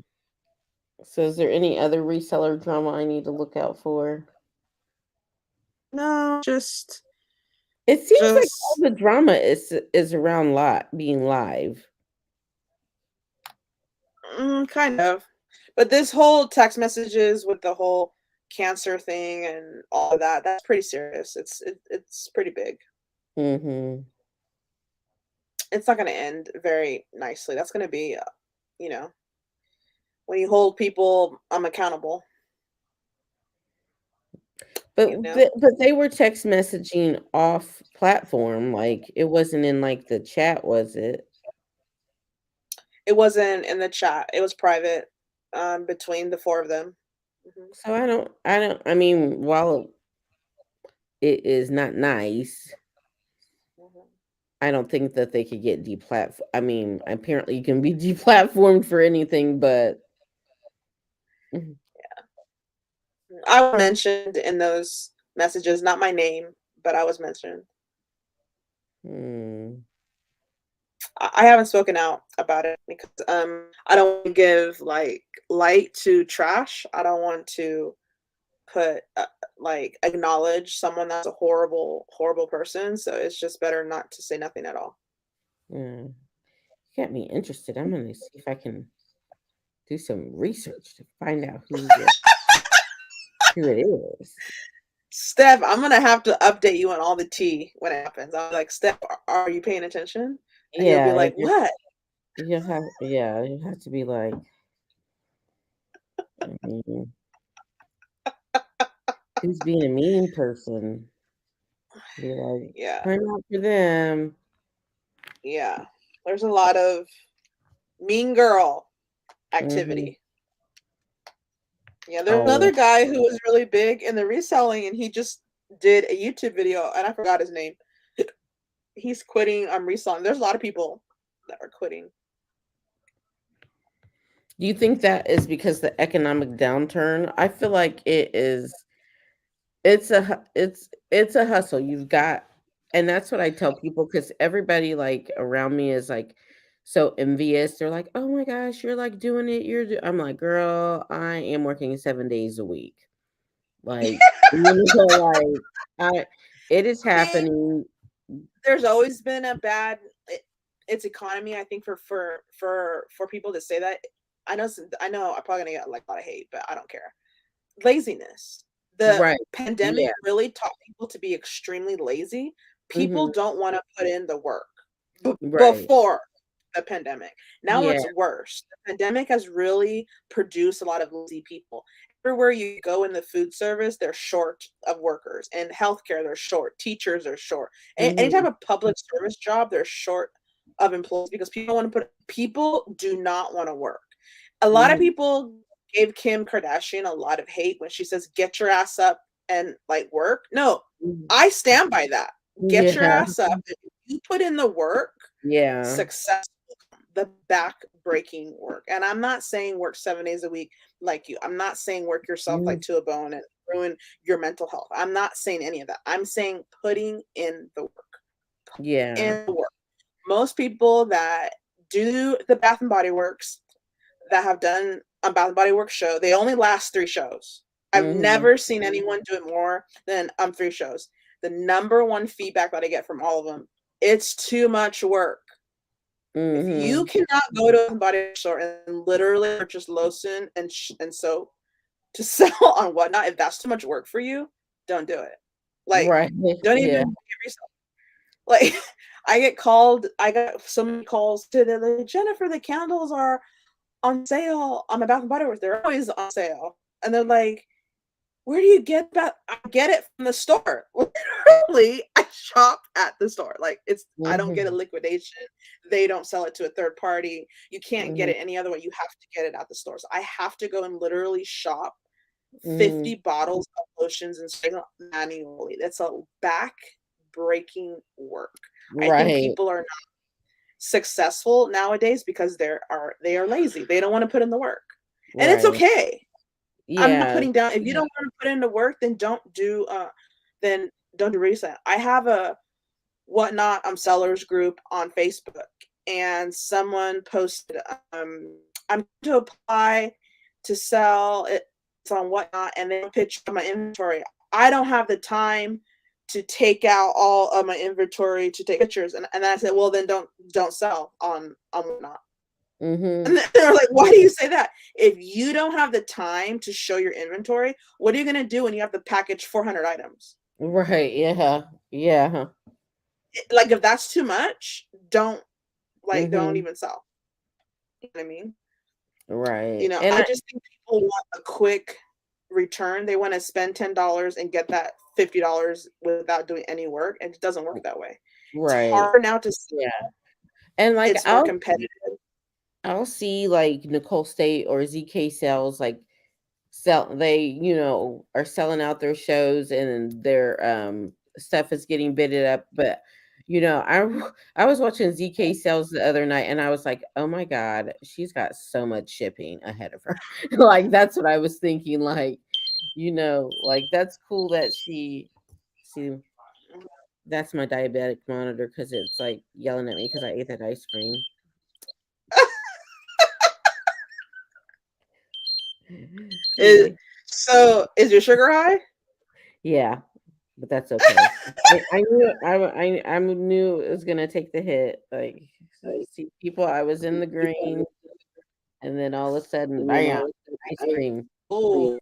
So, is there any other reseller drama I need to look out for? No, It seems like all just the drama is around being live. kind of. But this whole text messages with the whole cancer thing and all of that, that's pretty serious. It's pretty big. Mhm. It's not going to end very nicely. That's going to be, you know, when you hold people accountable, you know. But they were text messaging off platform, like, it wasn't in, like, the chat, was it? It wasn't in the chat. It was private between the four of them. Mhm. So I mean, while it is not nice, Mhm. I don't think that they could get I mean, apparently you can be deplatformed for anything, but Mhm. I was mentioned in those messages, not my name, but I was mentioned. Hmm. I haven't spoken out about it because I don't want to give like light to trash. I don't want to put like acknowledge someone that's a horrible person. So it's just better not to say nothing at all. Yeah. You got me interested. I'm gonna see if I can do some research to find out who it is. Steph, I'm gonna have to update you on all the tea when it happens. I'm like, Steph, are you paying attention? And you'll be Yeah, like, what? you have to be like, I mean, who's being a mean person? Be like, Yeah, turn out for them. yeah. There's a lot of mean girl Hmm. activity. Yeah, there's Oh, another guy who was really big in the reselling, and he just did a YouTube video, and I forgot his name. He's quitting reselling. There's a lot of people that are quitting. do you think that is because the economic downturn? I feel like it is. It's a hustle. You've got, and that's what I tell people because everybody like around me is like so envious. They're like, "Oh my gosh, you're like doing it." I'm like, "Girl, I am working 7 days a week." Like, like I, it is See, happening. there's always been a it's economy. I think for people to say that, I know I'm probably gonna get like a lot of hate, but I don't care. Laziness. The Right. pandemic Yeah. really taught people to be extremely lazy. People Hmm. don't want to put in the work Right. before the pandemic. Now Yeah. it's worse. The pandemic has really produced a lot of lazy people. Everywhere you go in the food service, they're short of workers. In healthcare, they're short. Teachers are short. Any type Hmm. of public service job, they're short of employees because people do not want to work. A lot of Hmm. people gave Kim Kardashian a lot of hate when she says, "Get your ass up and like work." No, I stand by that. Get your Yeah. ass up. If you put in the work, Yeah. success will come. The breaking work. And I'm not saying work 7 days a week like you. I'm not saying work yourself like Mhm. to a bone and ruin your mental health. I'm not saying any of that. I'm saying putting in the work. Yeah. In the work. Most people that do the Bath and Body Works that have done a Bath and Body Works show, they only last 3 shows. I've Mhm. never seen anyone do it more than 3 shows. The number one feedback that I get from all of them, it's too much work. If you Mhm. cannot go to a body store and literally purchase lotion and soap to sell on Whatnot, if that's too much work for you, don't do it. Like, Right. don't even Yeah. get resale. Like, I got so many calls to the like, Jennifer, the candles are on sale on my Bath and Body Works. They're always on sale, and they're like, where do you get that? I get it from the store. Literally, I shop at the store. Like I don't get a Mhm. liquidation. They don't sell it to a third party. You can't get Mhm. it any other way. You have to get it at the stores. I have to go and literally shop Mhm. 50 bottles of lotions and spray them manually. That's a back breaking work. I think Right. people are not successful nowadays because they are lazy. They don't want to put in the work. And it's Right. okay. I'm not Yeah. putting down if you don't want to put in the work, then don't do reset. I have a Whatnot sellers group on Facebook, and someone posted I'm to apply to sell it. It's on Whatnot, and they pitch my inventory. I don't have the time to take out all of my inventory to take pictures, and I said, well, then don't sell on Whatnot. Mhm. And they're like, why do you say that? If you don't have the time to show your inventory, what are you going to do when you have to package 400 items? Right. Yeah. Yeah. Like, if that's too much, don't Mhm. even sell. You know what I mean? Right. And I just think people want a quick return. They want to spend $10 and get that $50 without doing any work. And it doesn't work that way. It's right. hard now to sell. Yeah. And like It's more competitive. I'll see like Nicole State or ZK Sales like they are selling out their shows and their stuff is getting bidded up, but I was watching ZK Sales the other night and I was like, oh my god, she's got so much shipping ahead of her. Like that's what I was thinking, like like that's cool that she see that's my diabetic monitor because it's like yelling at me because I ate that ice cream. Is See, so is your sugar high? yeah, but that's okay. I knew it was gonna take the hit. Like, see, people, I was in the green, and then all of a sudden, bam, ice cream. Oh,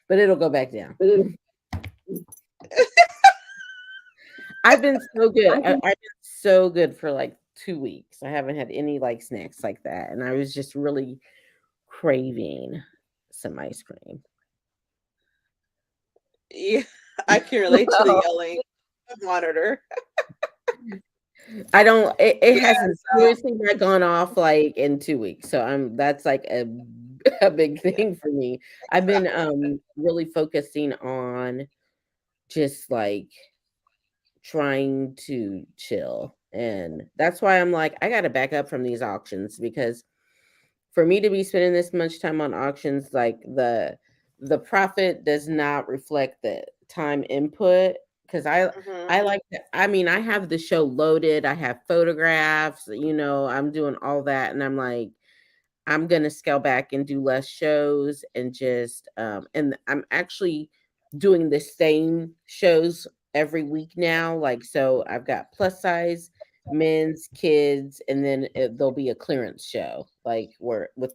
But it'll go back down. I've been so good. I've been so good for like 2 weeks. I haven't had any like snacks like that, and I was just really craving some ice cream. yeah. I can relate to the yelling monitor. I don't. It Yeah. hasn't So seriously not gone off like in 2 weeks. So that's like a big thing for me. I've been really focusing on just like trying to chill, and that's why I'm like I got to back up from these auctions because for me to be spending this much time on auctions, like the profit does not reflect the time input because mhm. I like to, I mean I have the show loaded, I have photographs, I'm doing all that, and I'm like I'm gonna scale back and do less shows and just and I'm actually doing the same shows every week now. Like so I've got plus size, men's, kids, and then there'll be a clearance show, like where with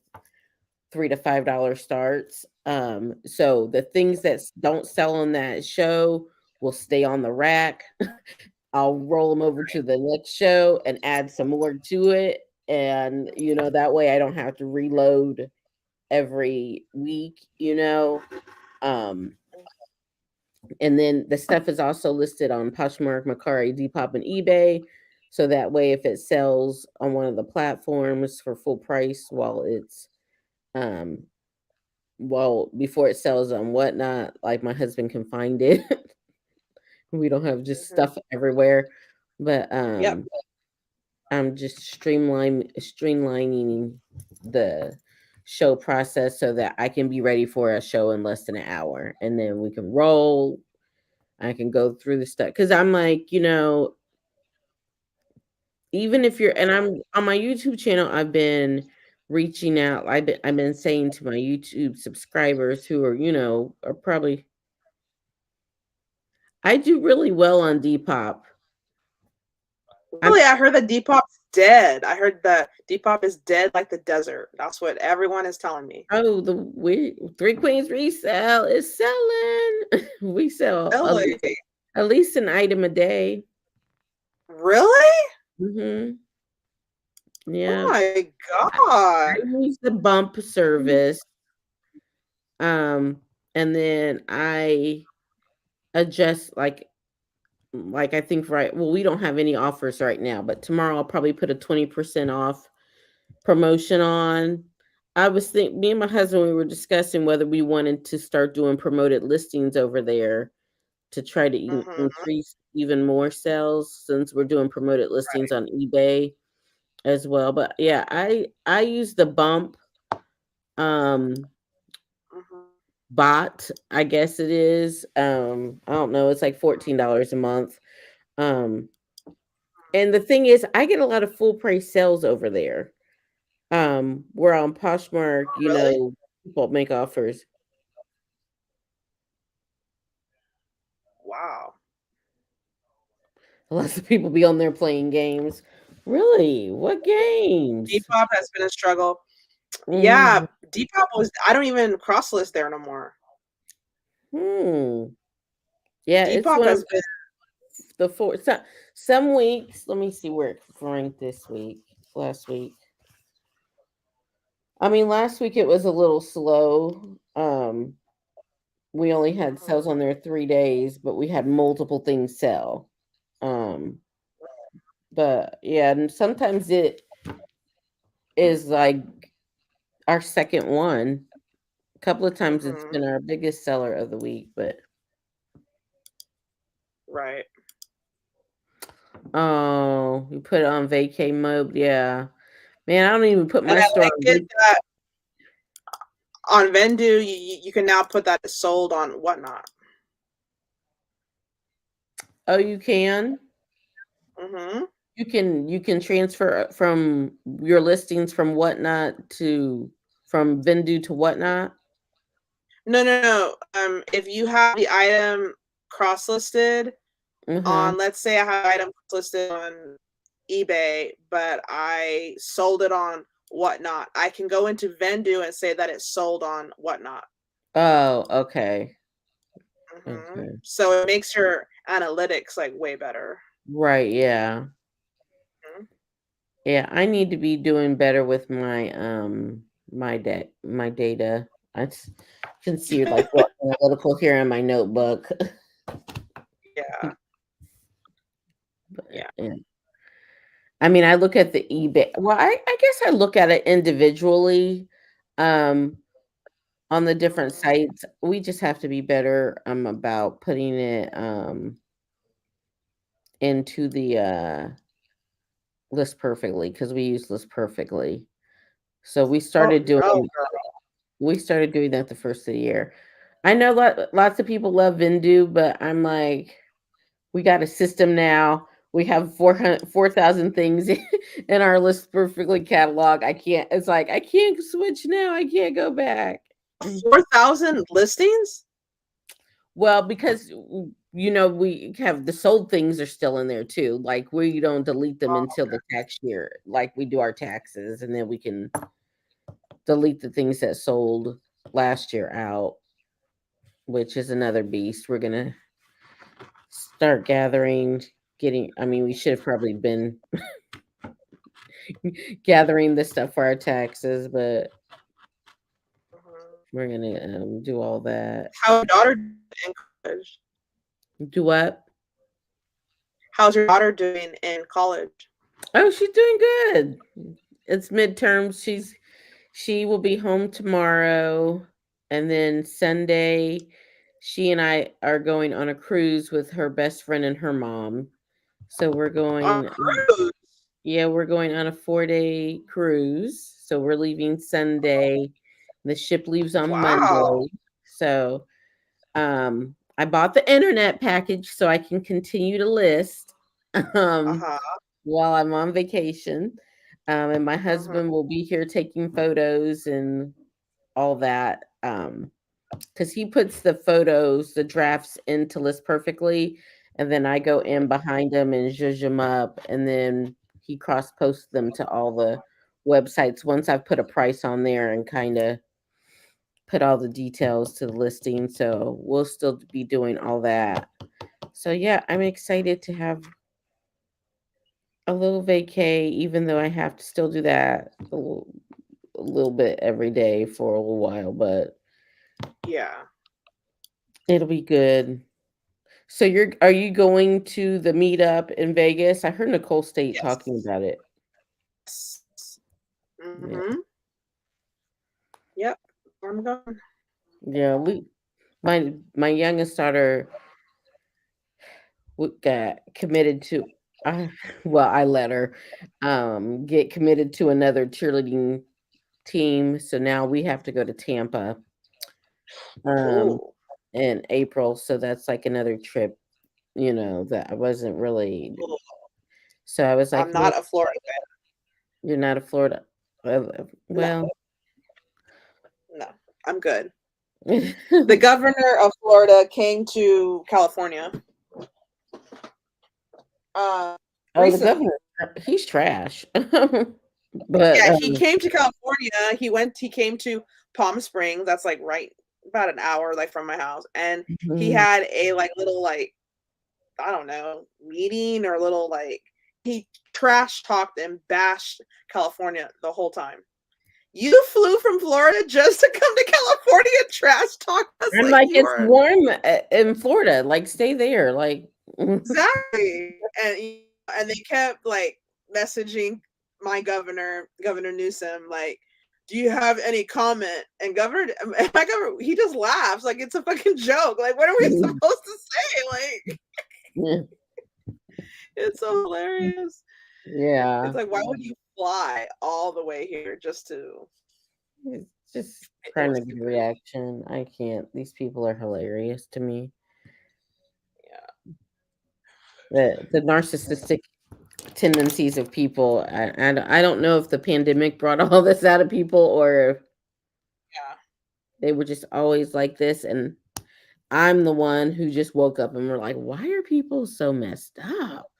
$3 to $5 starts. So the things that don't sell on that show will stay on the rack. I'll roll them over to the next show and add some more to it. And, that way I don't have to reload every week. Um, and then the stuff is also listed on Poshmark, Mercari, Depop, and eBay. So that way, if it sells on one of the platforms for full price um, before it sells on Whatnot, like my husband can find it. We don't have just Mhm. stuff everywhere. But Yep. I'm just streamlining the show process so that I can be ready for a show in less than an hour, and then we can roll. I can go through the stuff because I'm like, even if you're, and I'm on my YouTube channel, I've been reaching out. I've been saying to my YouTube subscribers who are, are probably, I do really well on Depop. I'm Really, I heard that Depop's dead. I heard that Depop is dead like the desert. That's what everyone is telling me. Oh, Three Queens Resell is selling. We sell Really? at least an item a day. Really? Hmm. Oh Yeah. my I god. use the bump service. Um, and then I adjust like I think right. Well, we don't have any offers right now, but tomorrow I'll probably put a 20% off promotion on. Me and my husband, we were discussing whether we wanted to start doing promoted listings over there to try to Mhm. increase even more sales since we're doing promoted listings on eBay as well. But yeah, I use the bump um Mhm. bot, I guess it is. I don't know, it's like $14 a month. Um and the thing is I get a lot of full price sales over there. Where on Poshmark, Oh, really? people make offers. Wow. Lots of people be on there playing games. Really? What games? Depop has been a struggle. Mhm. Yeah, Depop was I don't even cross list there no more. Hmm. Yeah, it's Depop one of has been the four. Some weeks. Let me see where it ranked this week. Last week. I mean, last week it was a little slow. We only had sales on mhm, there 3 days, but we had multiple things sell. Um, but yeah, and sometimes it is like our second one. A couple of times it's mhm, been our biggest seller of the week, but right. oh, we put it on vacay mode. Yeah, man, I don't even put And my I store like on it vac. that on Vendu, you can now put that it's sold on whatnot. Oh, you can. Mhm. You can transfer from your listings from whatnot to from Vendu to whatnot. No, no, no. If you have the item cross listed Uh huh. on, let's say I have items listed on eBay, but I sold it on whatnot, I can go into Vendu and say that it's sold on whatnot. Oh, okay. Okay. So it makes your analytics like way better. Right. Yeah. Mhm. Yeah. I need to be doing better with my data. Can see like what analytical here in my notebook. Yeah, yeah. Yeah. I mean, I look at the eBay. Well, I guess I look at it individually. Um, on the different Mhm. sites. We just have to be better about putting it into the list perfectly because we use list perfectly. So Oh no, we started doing that the first of the year. I know lots of people love Vindu, but I'm like, we got a system now. We have 4,000 things in our list perfectly catalog. I can't. It's like I can't switch now. I can't go back. 4,000 listings? Well, because we have the sold things are still in there too. Like we don't delete them Oh, until the tax year, like we do our taxes, and then we can delete the things that sold last year out, which is another beast. We're gonna start gathering, getting. I mean, we should have probably been gathering this stuff for our taxes, but mhm. we're gonna do all that. How's your daughter doing in college? Do what? How's your daughter doing in college? Oh, she's doing good. It's midterms. She will be home tomorrow, and then Sunday, she and I are going on a cruise with her best friend and her mom. So we're On a going, cruise. Yeah, we're going on a 4-day cruise. So we're leaving Sunday. The ship leaves on Wow. Monday. So I bought the internet package so I can continue to list um Uh-huh. while I'm on vacation. And my Mhm. husband will be here taking photos and all that. Because he puts the photos, the drafts into list perfectly, and then I go Mhm. in behind him and zhuzh them up, and then he cross posts them to all the websites once I've put a price on there and kind of put all the details to the listing. So we'll still be doing all that. So yeah, I'm excited to have a little vacay, even though I have to still do that a little bit every day for a little while, but Yeah. it'll be good. So are you going to the meetup in Vegas? I heard Nicole State talking Yes. about it. Yes. Yeah. Mhm. Yep. I'm going. Yeah, my youngest daughter got committed to I well, I let her get committed to another cheerleading team. So now we have to go to Tampa um Ooh. in April. So that's like another trip, that I wasn't really. Ooh. So I was like, I'm not a Florida fan. you're not a Florida. No, Well, no. I'm good. The oh, governor of Florida came to California the recently. governor, he's trash. But Yeah, he came to California. He came to Palm Springs. That's like right about an hour like from my house. And he mhm. had a like little like I don't know, meeting or little like he trash talked and bashed California the whole time. You flew from Florida just to come to California and trash talk us I'm like like, you it's are warm in Florida. Like, stay there. Like, exactly. And they kept like messaging my governor, Governor Newsom, like, do you have any comment? And my governor, he just laughs like it's a fucking joke. Like, what are we supposed to say? Like, it's so hilarious. It's yeah, like, why would you fly all the way here just to? it's just It trying was to get a stupid. reaction. I can't. These people are hilarious to me. Yeah, The narcissistic tendencies of people. I don't know if the pandemic brought all this out of people or if yeah, they were just always like this. And I'm the one who just woke up and we're like, why are people so messed up?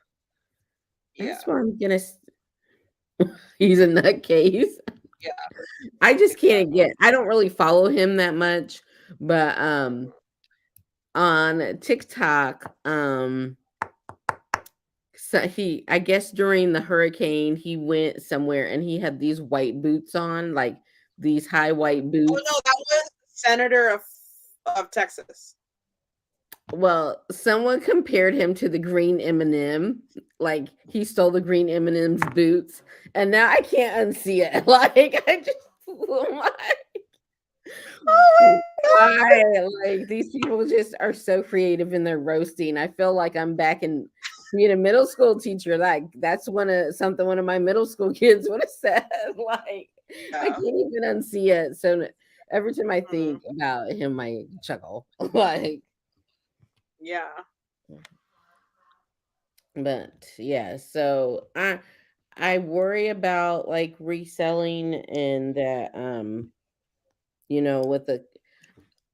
yeah, That's why I'm gonna. He's a nutcase. yeah, I just can't exactly. get. I don't really follow him that much, but on TikTok, so I guess during the hurricane, he went somewhere and he had these white boots on, like these high white Oh no, boots. that was Senator of Texas. Well, someone compared him to the green M&M, like he stole the green M&M's boots, and now I can't unsee it. Like I just, Oh why? Like these people just are so creative in their roasting. I feel like I'm back in being a middle school teacher. Like that's one of my middle school kids would have said. Like my I god. can't even unsee it. So every time I Yeah. think about him, I chuckle. Like, Yeah. but yeah. So I worry about like reselling and that with the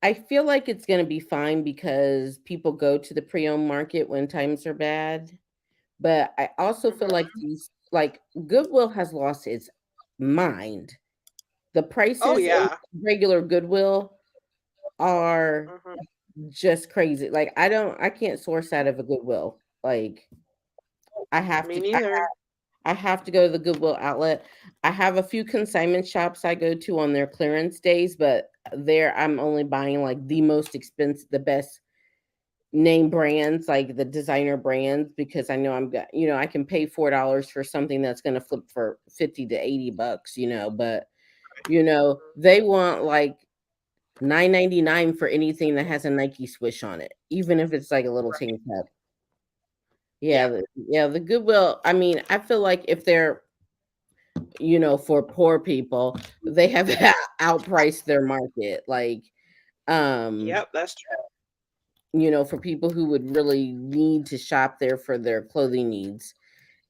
I feel like it's gonna be fine because people go to the pre-owned market when times are bad, but I also feel like Mhm. Goodwill has lost its mind. The Oh prices in yeah. regular Goodwill are Mhm. just crazy. Like I can't source out of a Goodwill. Like I have Me to neither. I have to go to the Goodwill outlet. I have a few consignment shops I go to on their clearance days, but there I'm only buying like the most expensive, the best name brands, like the designer brands, because I know I can pay $4 for something that's going to flip for 50 to 80 bucks, but they want like 9.99 for anything that has a Nike swish on it, even if it's like a little Right. tank top. Yeah, the Goodwill. I mean, I feel like if they're, for poor people, they have outpriced their market. Like, um, Yep, that's true. for people who would really need to shop there for their clothing needs.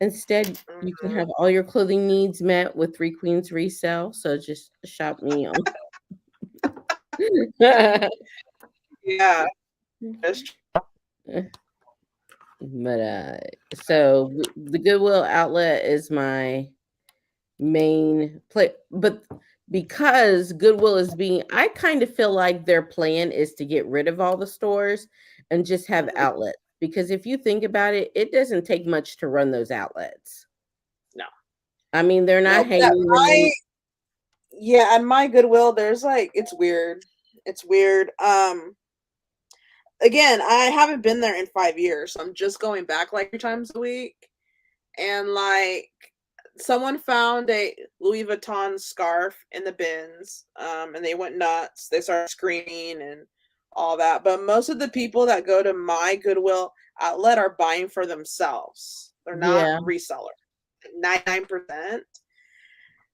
Instead, you can Mhm. have all your clothing needs met with Three Queens Resell. So just shop me on. Yeah, that's true. But so the Goodwill outlet is my main play, but because Goodwill is being, I kind of feel like their plan is to get rid of all the stores and just have Mhm. outlets. Because if you think about it, it doesn't take much to run those outlets. No, I mean, they're no, not but at hanging them. my yeah, at my Goodwill, there's like it's weird. It's weird. Again, I haven't been there in 5 years, so I'm just going back like 3 times a week. And like someone found a Louis Vuitton scarf in the bins, and they went nuts. They started screaming and all that. But most of the people that go to my Goodwill outlet are buying for themselves. They're not Yeah. resellers. 99%.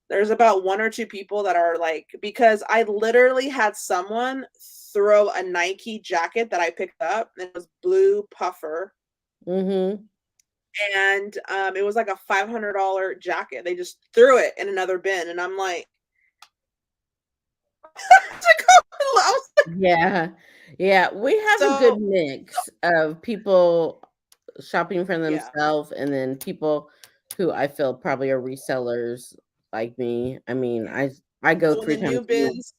There's about one or two people that are like, because I literally had someone throw a Nike jacket that I picked up, and it was blue puffer, Mm-hmm. and it was like a $500 jacket. They just threw it in another bin, and I'm like, Yeah. Yeah. We have a good so mix of people shopping for yeah. themselves and then people who I feel probably are resellers like me. I mean, I go So when the 3 times new a week. bins,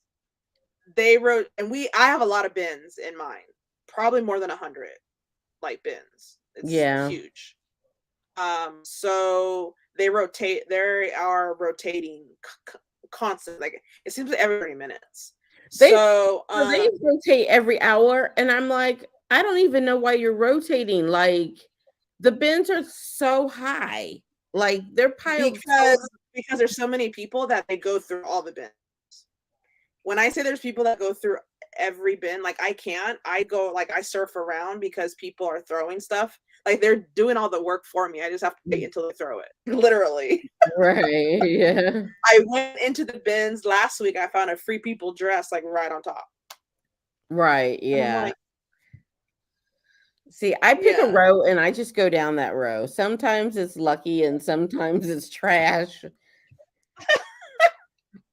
they wrote, and I have a lot of bins in mine, probably more than 100 like bins. It's Yeah. huge. So they are rotating constant, like it seems like every 30 minutes. They So they rotate every hour and I'm like, I don't even know why you're rotating. Like the bins are so high. Like they're piled so high. because there's so many people that they go through all the bins. When I say there's people that go through every bin, like I can't. I go, like I surf around because people are throwing stuff. Like they're doing all the work for me. I just have to wait until they throw it. Literally. Right. Yeah. I went into the bins last week. I found a Free People dress like right on top. Right. And I'm Yeah. like, See, I pick a yeah, row and I just go down that row. Sometimes it's lucky and sometimes it's trash.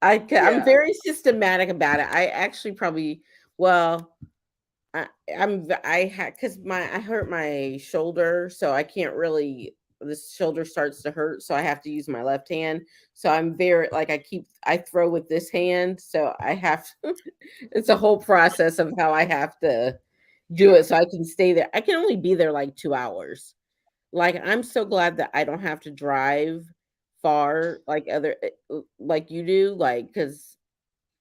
I'm yeah. very systematic about it. I actually probably, well, I had because I hurt my shoulder, so I can't really. This shoulder starts to hurt, so I have to use my left hand. So I'm very like I throw with this hand, so I have. It's a whole process of how I have to do it, so I can stay there. I can only be there like 2 hours. Like I'm so glad that I don't have to drive far like you do, like because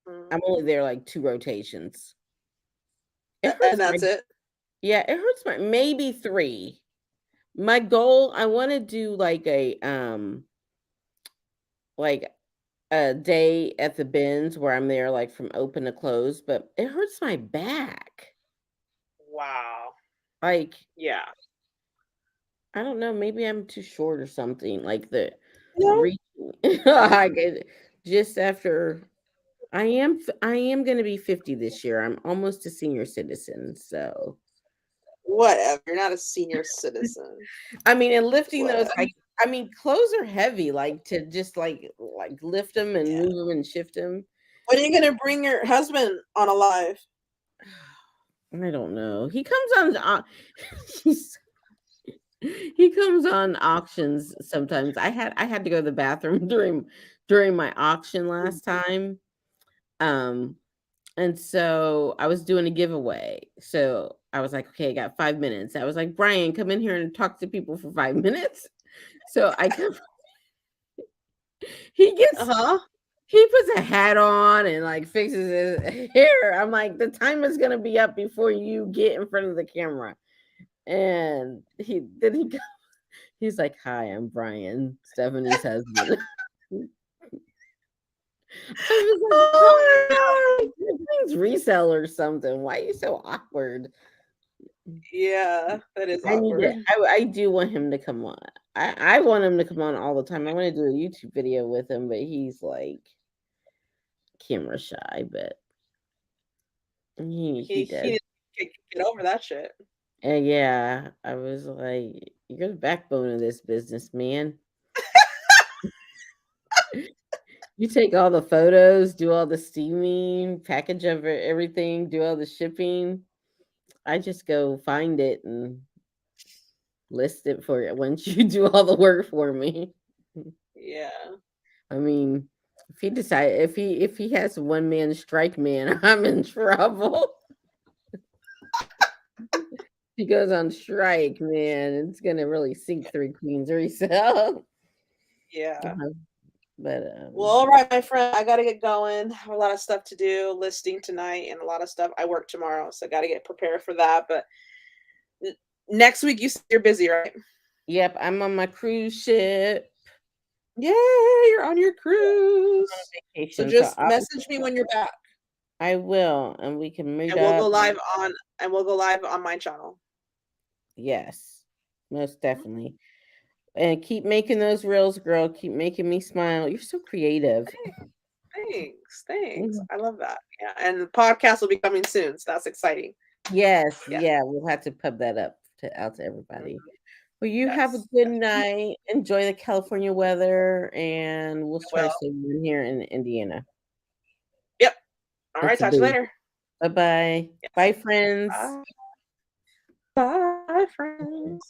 Mhm. I'm only there like 2 rotations. It And hurts my that's it. Yeah, it hurts my maybe 3. My goal, I wanna do like a day at the bins where I'm there, like, from open to close, but it hurts my back. Wow. Like, Yeah. I don't know, maybe I'm too short or something, like, the No. reaching like, just after I am gonna be 50 this year, I'm almost a senior citizen, so Whatever. You're not a senior citizen. I mean, and lifting those, Whatever. like, I mean, clothes are heavy, like to just like lift them and Yeah. move them and shift them. When are you gonna bring your husband on a live? I don't know. He comes on, he's, he comes on auctions sometimes. I had to go to the bathroom during my auction last time. Um, and so I was doing a giveaway. So I was like, okay, I got 5 minutes. I was like, Brian, come in here and talk to people for 5 minutes. So I come, he gets Uh-huh. He puts a hat on and, like, fixes his hair. I'm like, "The time is gonna be up before you get in front of the camera." And he's like, "Hi, I'm Brian, Stephanie's husband." I was like, Oh "Hi, my god. your name's Reseller or something. Why are you so awkward?" Yeah, that is I need it. awkward. I do want him to come on. I want him to come on all the time. I want to do a YouTube video with him, but he's like camera shy. But he He does. needs to get over that shit. And yeah, I was like, you're the backbone of this business, man. You take all the photos, do all the steaming, package of everything, do all the shipping. I just go find it and list it for you once you do all the work for me. Yeah. I mean, if he has one man strike, man, I'm in trouble. He goes on strike, man. It's gonna really sink Three Queens resell. Yeah. But Well, all right, my friend, I gotta get going. I have a lot of stuff to do, listing tonight, and a lot of stuff. I work tomorrow, so I gotta get prepared for that. But next week, you said you're busy, right? yep, I'm on my cruise ship Yeah, you're on your on cruise. So vacation, so just message me when you're back, I will, and we can meet and we'll go up. live on my channel. Yes, most Mhm. definitely. And keep making those reels, girl. Keep making me smile. You're so creative. Thanks. Mhm. I love that. Yeah, and the podcast will be coming soon, so that's exciting. Yes, Yeah. yeah, we'll have to pub that up out to Mhm. everybody. Well, you have a Yes. good Yes. night. Enjoy the California weather, and we'll I try to will. stay warm here in Indiana. Yep. All right. It's a Talk to you boo. later. Bye bye. Yes. Bye, friends. Bye. Bye, friends.